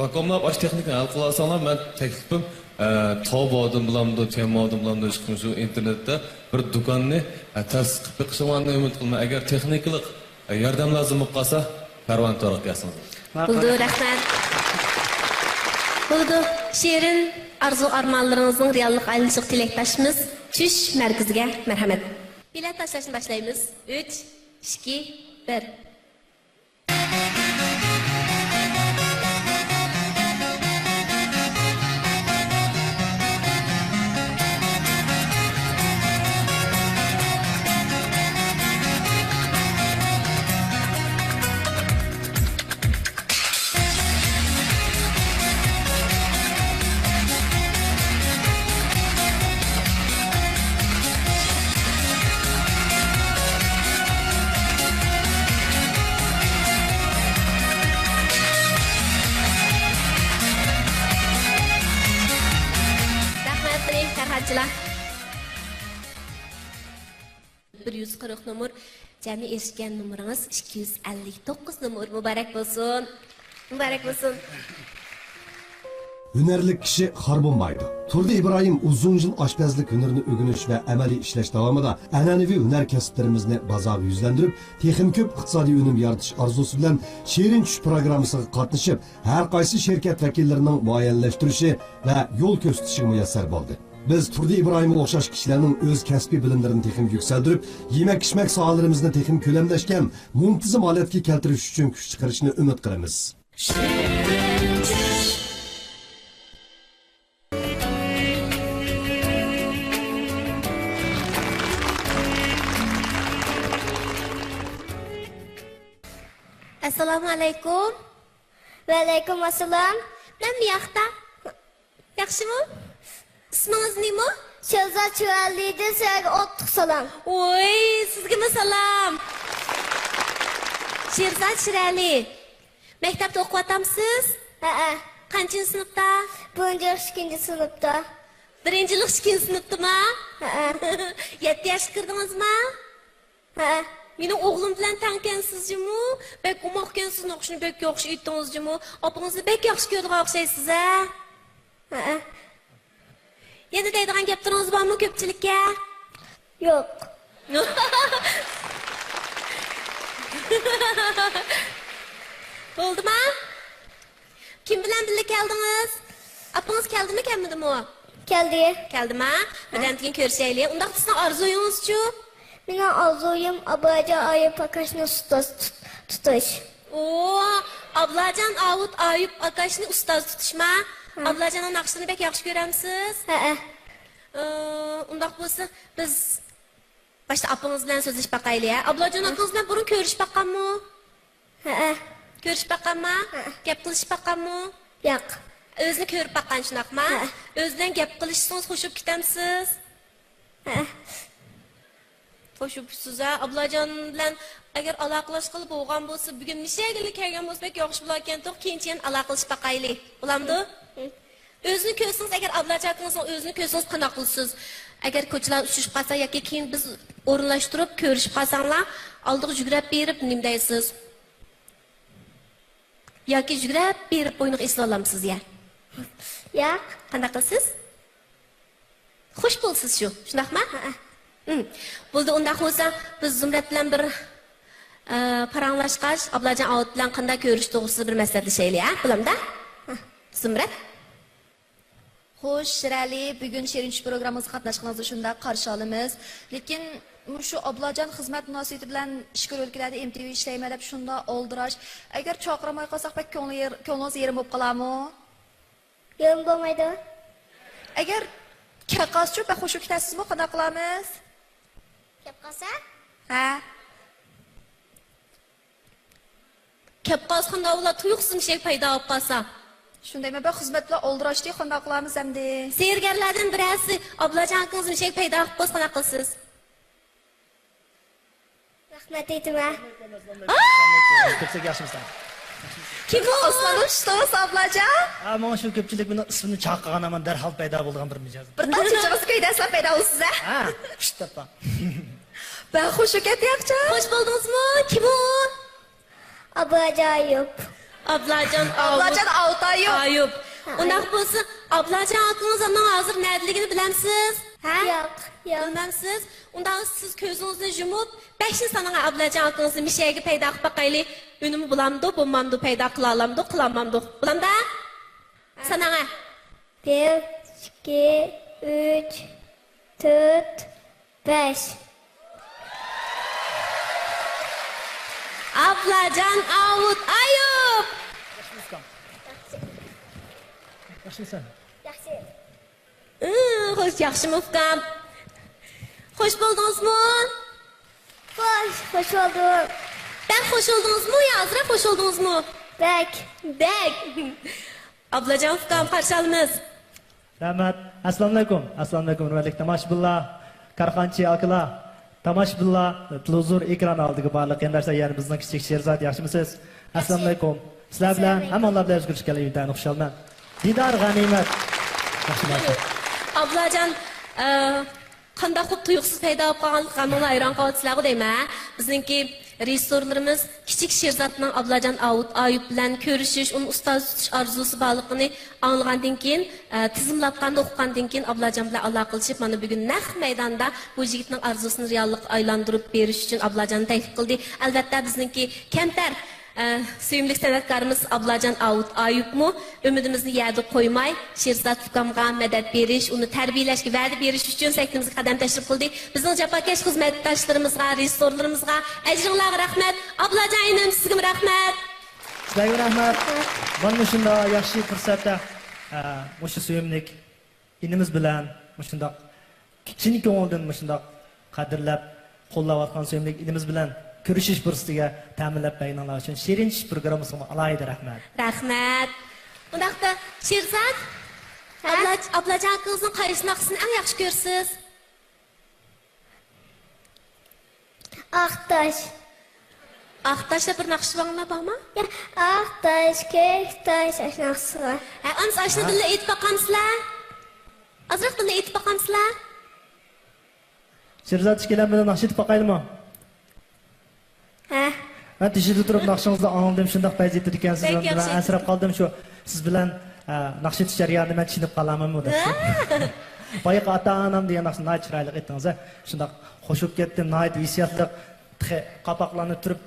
Speaker 8: vakuumlab ash texnikani hal qila olsalar, men taklifim Tobodan bilamdi, Temodan bilamdi chiqib shu internetda bir do'konni ta'sis qilib chiqishni umid qilaman. Agar texnikalik yordam lozim bo'lib qolsa, Karvon Tariq yazsangiz.
Speaker 2: Bo'ldi, rahmat. Bo'ldi, Shirin arzu armonlaringizning reallik aylanishlik tilakdoshimiz Tush markaziga marhamat. Bilet tashlashni boshlaymiz. 3, 2, 1. Karxanchilar 140 numar, jami erishgan numaringiz 259 numar. Muborak bo'lsin. Muborak bo'lsin.
Speaker 5: Hünerli kişi xar bo'lmaydi. Turdi İbrahim uzun yıl aşpazlık hünerini ögünüş ve amaliy ishlash davomida an'anaviy hunar kasblarimizni bozorga yuzlantirib, texnik ko'p iqtisodiy unum yaratish orzusi bilan Shirin tush programmasiga qatnashib, har qaysi shirkat vakillarining muayyanlashtirishi va yo'l ko'rsatishi muyassar bo'ldi. Biz Turdi İbrahim'e o'xshash kishilarning o'z kasbiy bilimlarini texnik yuksaltirib, yemak-ichmak sohalarimizni texnik ko'lamlashgan, muntazam holatga keltirish uchun kuch chiqarishni umid qilamiz.
Speaker 2: Assalomu alaykum. Va alaykum assalom. Men bu yoqda. Yaxshimi? İsmingiz nima?
Speaker 19: Shahzod Chuvaldiydi, sizga otliq salom.
Speaker 2: Oy, sizga salom. Sherzod Shirali. Maktabda o'qiyapsiz?
Speaker 19: Ha.
Speaker 2: Qancha sinfda?
Speaker 19: 1-2 sinfda.
Speaker 2: 1-2 sinfdami?
Speaker 19: Ha.
Speaker 2: 7 yoshga kirdingizmi?
Speaker 19: Ha.
Speaker 2: Mening o'g'lim bilan tankansizmi? Bek umoqkansiz, o'qishni bek yaxshi aytdingizmi? Opingizni bek yaxshi ko'rdigan o'xshaysiz, a?
Speaker 19: Ha.
Speaker 2: Yana deydigan gaplaringiz bormi ko'pchilikka?
Speaker 19: Yo'q.
Speaker 2: Bo'ldimi? Kim bilan birga keldingiz? Opingiz keldimi, kelmadimi u?
Speaker 19: Keldi.
Speaker 2: Keldimi? Bilan keyin ko'rishaylik. Unda sizning orzuyingiz-chi?
Speaker 19: Mening orzuyim abaja ayı pakashni tutish.
Speaker 2: Oo, ablacan Avut Ayup Akaş'ını ustaz tutuşma. Ablacanın nakışını pek yaxşı göremsiz? Undaq bolsa biz başta apаңыз bilan so'zlashib baqaylik ya. Ablajon akаңыз bilan burun ko'rishib baqqanmi? Ko'rishib baqqanmi? Gap qilishib baqqanmi?
Speaker 19: Yo'q.
Speaker 2: O'zini ko'rib baqqan shunaqmi? O'z bilan gap qilishsangiz qo'shib ketamsiz? Qo'shibsiz a? Ablajon bilan agar aloqalashqili bo'lgan bo'lsa, bugun mishagili kelgan bo'lsa, pek yaxshi bo'larkan. To'q keyinchayam aloqalashib baqaylik. Bo'lamdi? O'zini ko'rsangiz, agar ablajon akаңizning o'zini ko'rsangiz qanaqa qilasiz? Agar ko'chalar uchishib qolsa yoki keyin biz o'rinlashtirib ko'rishib qolsanglar, oldiga yugurib berib nima deysiz? Yoki yugurib berib o'yinni esla olamsiz ya?
Speaker 19: Yo'q.
Speaker 2: Qanaqa qilasiz? Xush bo'lsiz shu, shundaqmi? Bo'ldi, undaq bo'lsa, biz Zumrat bilan bir paranglashqach, ablajon Avut bilan qanday ko'rish to'g'risida bir maslahatlashaylik, ha? Bilamda? Zumrat.
Speaker 1: Xo'sh, Shirali, bugun Sherinch programmamizga qatnashganingizni shunda qarshi olamiz. Lekin shu ablajon xizmat munosabati bilan ishga o'lkalarda MTV ishlayman deb shunda oldirash. Agar chaqiramay qolsak, pek ko'nglingiz yerim bo'lib qolarmi?
Speaker 19: Yerim bo'lmaydi.
Speaker 1: Agar kaqaschu va xush ketasizmi, qanday qilamiz?
Speaker 19: Kep qolsa?
Speaker 1: Ha.
Speaker 2: Kep qolsa ular tuyuqsiz mishak paydo bo'lib qolsa.
Speaker 1: Shundaymi, bir xizmat bilan oldirashdi, qanday qilamiz endi?
Speaker 2: Sergarlardan birasi ablajon akаңыз mishak paydo bo'lib qolsa qanaqa qilasiz?
Speaker 19: Rahmat aytaman.
Speaker 17: Ko'pchilik yaxshimisiz?
Speaker 2: Kim u?
Speaker 1: Osmon ushtovs ablajon?
Speaker 17: Mana shu ko'pchilik buni ismini chaqirganaman, darhol paydo bo'lgan bir mijoz.
Speaker 1: Bir tanchig'iz ko'ydasizlar paydo bo'lsiz a?
Speaker 17: Ha, ishtapa.
Speaker 1: Ben xush ketyapti.
Speaker 2: Xush bo'ldingizmi? Kim u?
Speaker 19: Ablajon Ayup.
Speaker 2: Ablajon
Speaker 1: Avut
Speaker 2: Ayup. Undaq bo'lsa, ablajon akаңыз hozir nerdaligini bilamsiz? Ha?
Speaker 19: Yo'q.
Speaker 2: Bilmamsiz? Undaq siz ko'zingizni yumib, 5 sanaga ablajon akаңызning mishagiga paydo qilib baqaylik. Unimi bulamdi, bo'lmamdi, paydo qila olamdi, qilamamdi. Bulamda? Sanaga.
Speaker 19: 1, 2, 3, 4, 5.
Speaker 2: Ablajon Avut Ayup.
Speaker 17: Yaxshimisan?
Speaker 19: Yaxshi.
Speaker 2: Xo'sh, yaxshimi ukam? Xush bo'ldingizmi?
Speaker 19: Xo'sh bo'ldim.
Speaker 2: Ben xush oldingizmi? Hozir xush oldingizmi?
Speaker 19: Bek.
Speaker 2: Ablajon ukam, qarshi olamiz.
Speaker 17: Rahmat. Assalomu alaykum. Assalomu alaykum, hurmatli tomoshabinlar, Karxanchi akalar. Tomoshabinlar, televizor ekrani oldiga barliq yandarslar, ya'ni bizning kichik Sherzod, yaxshimisiz? Assalomu alaykum. Sizlar bilan hammalar bilan ko'rishganligimdan xursandman. Didor g'animat. Yaxshi.
Speaker 2: Ablajon, qanday qilib tuyuqsiz paydo bo'lib qolganligini hayron qolyapsizlar deyman. Bizningki rejissorlarimiz kichik Sherzodning ablajon Avut Ayup bilan ko'rishish, uni ustoz tutish orzusi borligini anglagandan keyin, tizimlatganda o'qigandan keyin ablajon bilan aloqa qilishib, mana bugun naq maydonda bu yigitning orzusini reallikka aylantirib berish uchun ablajonni taklif qildik. Albatta bizningki kamtar sevimli san'atkorimiz ablajon Avut Ayupmu umidimizni yerda qo'ymay, Sherzod ukamga madad berish, uni tarbiyalashga va'da berish uchun saytimizga qadam tashrif qildik. Bizning jafokash xizmatdoshlarimizga, rejissorlarimizga ajringlarga rahmat. Ablajon inim, sizga rahmat.
Speaker 17: Sizlarga rahmat. Mana shunday yaxshi fursatda o'sha sevimlik inimiz bilan shunday chin ko'ngildan shunday qadrlab qo'llayotgan sevimlik inimiz bilan ko'rishish fursatiga ta'minlab berganlar uchun Sherinch programmasiga alohida rahmat.
Speaker 2: Rahmat. Undaqda Sherzod, ablajon akangizning qaysi naqsini eng yaxshi ko'rsiz?
Speaker 19: Aqtash.
Speaker 2: Aqtashda bir naqshi bormi?
Speaker 19: Aqtash, kektash, naqsi.
Speaker 2: Ams ashna tilda aytib boqamsizlar? Azroq tilda aytib boqamsizlar?
Speaker 17: Sherzod ishkelar bilan naqsh aytib boqaydimi? Ben tishida turib naqshingizni oldim, shundoq payt yetdi ekansiz. Men asrab qoldim shu siz bilan naqsh etish jarayonida men tushunib qolamanmi deb. Boyaqa ota-onam degan naqshni nihoyat chiroyli aytdingiz. Shundoq qo'shib ketdim, nihoyat hissiyotli qopoqlanib turib.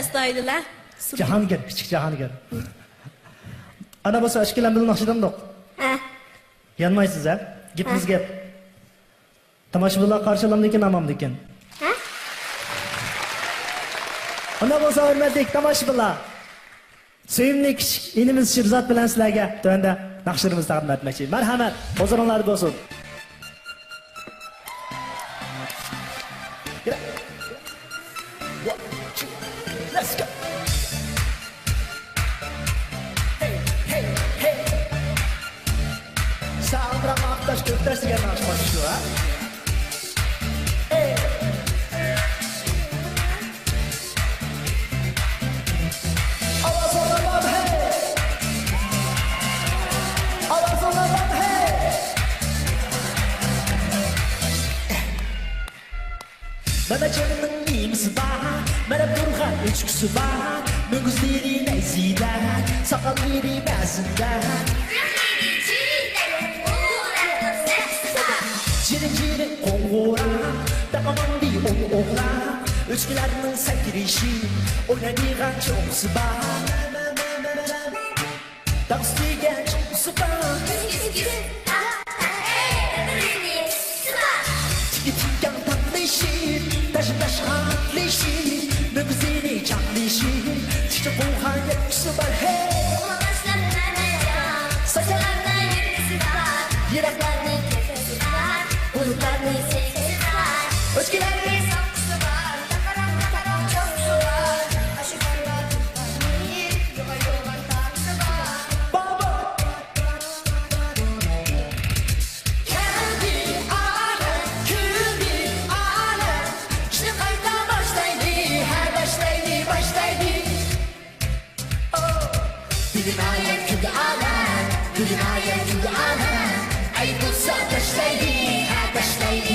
Speaker 2: Astoydillah.
Speaker 17: Jahongir, kichik Jahongir. Ana bo'lsa ishkelar bilan naqshidamdiq. Yanmaysiz a? Gapimiz gap. Tomoshabinlar qarshilamdikin, amamdikin.
Speaker 20: Ona bo'lsa hurmatli tomoshabinlar. Sevimli kichik inimiz Shirzod bilan sizlarga tuanda naqshlarimizni taqdim etmoqchi. Marhamat, huzuringlarda bo'lsin. Let's go. Hey, hey, hey. Sağlıkla mahtaş köftesi gelme açmak istiyor ha. Hey. Avaz olalım hey. Avaz olalım hey. Bana canımın iyisi var. Bana durgan üçküsü var. Mügüzleri nezide. Sakalları bezinde. Cirin kongora. Takaman bir oğla. Üçkülerinin sekirişi. Oynadığın çoksu var. Takstigen çoksu var. Tikiken tatlışır. Taş haklışır. Mügüzleri çaklışır. İşte bu hayat süper hey. Saçlarına yürüsü var. Yüreklerinin nefesi var. Bulutlarının sesi var. Özgülerinin saksı var. Takaran çok su var. Aşıklarla tutmayı. Yoga tanrısı var. Baba. Kendi alem, külli alem. İşte kayda başlaydı. Her başlaydı. Oh. Bilin alem, külli alem. Bilin alem, külli alem. Ay bu sataşlaydı. Her başlaydı.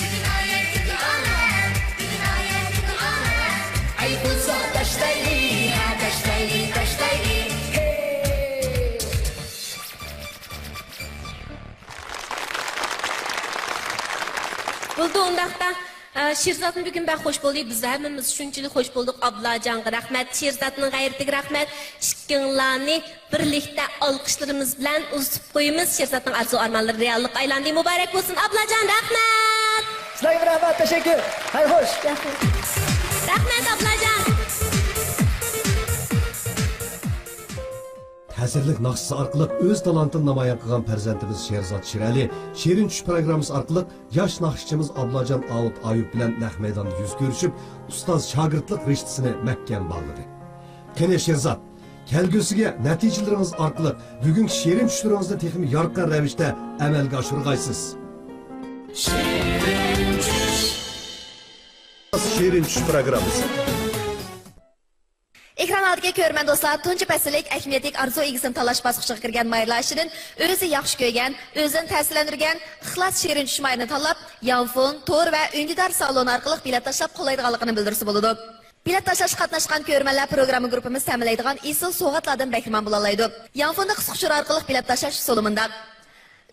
Speaker 20: Bilin alem, külli alem. Bilin alem, külli alem. Ay bu sataşlaydı. Her başlaydı. Hey.
Speaker 2: Buldu ondaqda Shirzodning bugun bak hoş bo'ldi. Biz hammamiz shunchalik hoş bulduk. Ablajonga rahmat, Shirzodning g'ayratiga rahmat. Ishqinglarni birlikda olqishlarimiz bilan uzib qo'yamiz. Shirzodning arzu armonlari reallikka aylandi. Muborak bo'lsin Ablajon, rahmat.
Speaker 20: Sizlarga rahmat, teşekkür. Hayır hoş.
Speaker 2: Rahmat Ablajon.
Speaker 5: Ta'sirlik naqshisi orqali o'z talantini namoyon qilgan farzandimiz Sherzod Shirali Shirin tush programmasi orqali yosh naqshchimiz Ablajon Avut Ayub bilan naq maydonda yuz ko'rishib, ustoz shogirdlik rishtasini mahkam bog'ladi. Qani Sherzod, kelgusiga natijalaringiz orqali bugungi Shirin tushlaringizni texnik yorqin ravishda amalga oshirg'aysiz. Shirin tush programmasi.
Speaker 1: Ekran aldiga ko'rman do'stlar, tunji pasillik ahamiyatli arzu egisini talash bosqichiga kirgan mayirlashining o'zi yaxshi ko'rgan, o'zini ta'sirlantirgan ixlos shirin tushmayni tanlab, Yanfon, Tor va Undidar salon orqali bilet tashlab qo'llaydiganligini bildirsa bo'ladi. Bilet tashlash qatnashgan ko'rmanlar programma guruhimiz ta'minlaydigan isil sovg'atlardan bahramand bo'la oladi. Yanfonda qisqa usul orqali bilet tashlash usulida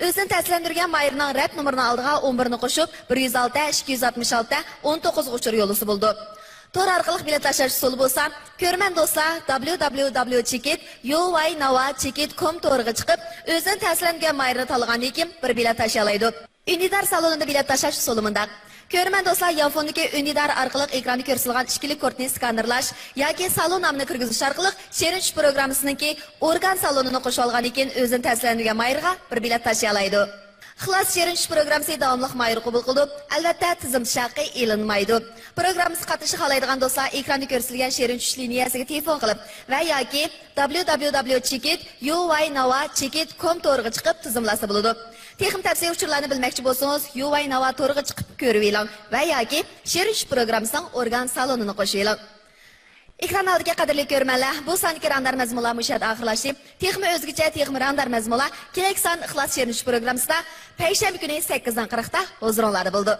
Speaker 1: o'zini ta'sirlantirgan mayirning rad nomerini oldiga 11 ni qo'shib 106 266 19 uchur yo'lisi bo'ldi. Tor orqali bilet tashlash usuli bo'lsa, ko'rman do'stlar www.yoynava.com to'riga chiqib, o'zini ta'sirlangan mayirni tanlagandan keyin bir bilet tashlay oladi. Undidar salonida bilet tashlash usulida ko'rman do'stlar Yanfondagi Undidar orqali ekranda ko'rsatilgan ishkilik kortni skanerlash yoki salon nomini kirgizish orqali Shirin tush programmasiningki organ salonini qo'shib olgandan keyin o'zini ta'sirlangan mayirga bir bilet tashlay oladi. Ixlos Shirin tush programmasi davomli mayir qabul qildi. Albatta tizim shaqi e'linmaydi. Programmasi qatnashish xohlaydigan do'stlar ekranda ko'rsatilgan Shirin tush liniyasiga telefon qilib va yoki www.yoynava.com to'riga chiqib tizimlasa bo'ladi. Texnik tavsiya uchurlarini bilmoqchi bo'lsangiz, Yoynava to'riga chiqib ko'rib eling va yoki Shirin tush programmasining organ salonini qo'shib eling. Ekran oldiga qadrli ko'rmanlar, bu sonki randar mazmunlar mushad oxirlashib, texmi o'zgacha texmi randar mazmunlar kerak son ixlos Shirin tush programmasida payshanba kuni 8:40 da huzuringlarda bo'ldi.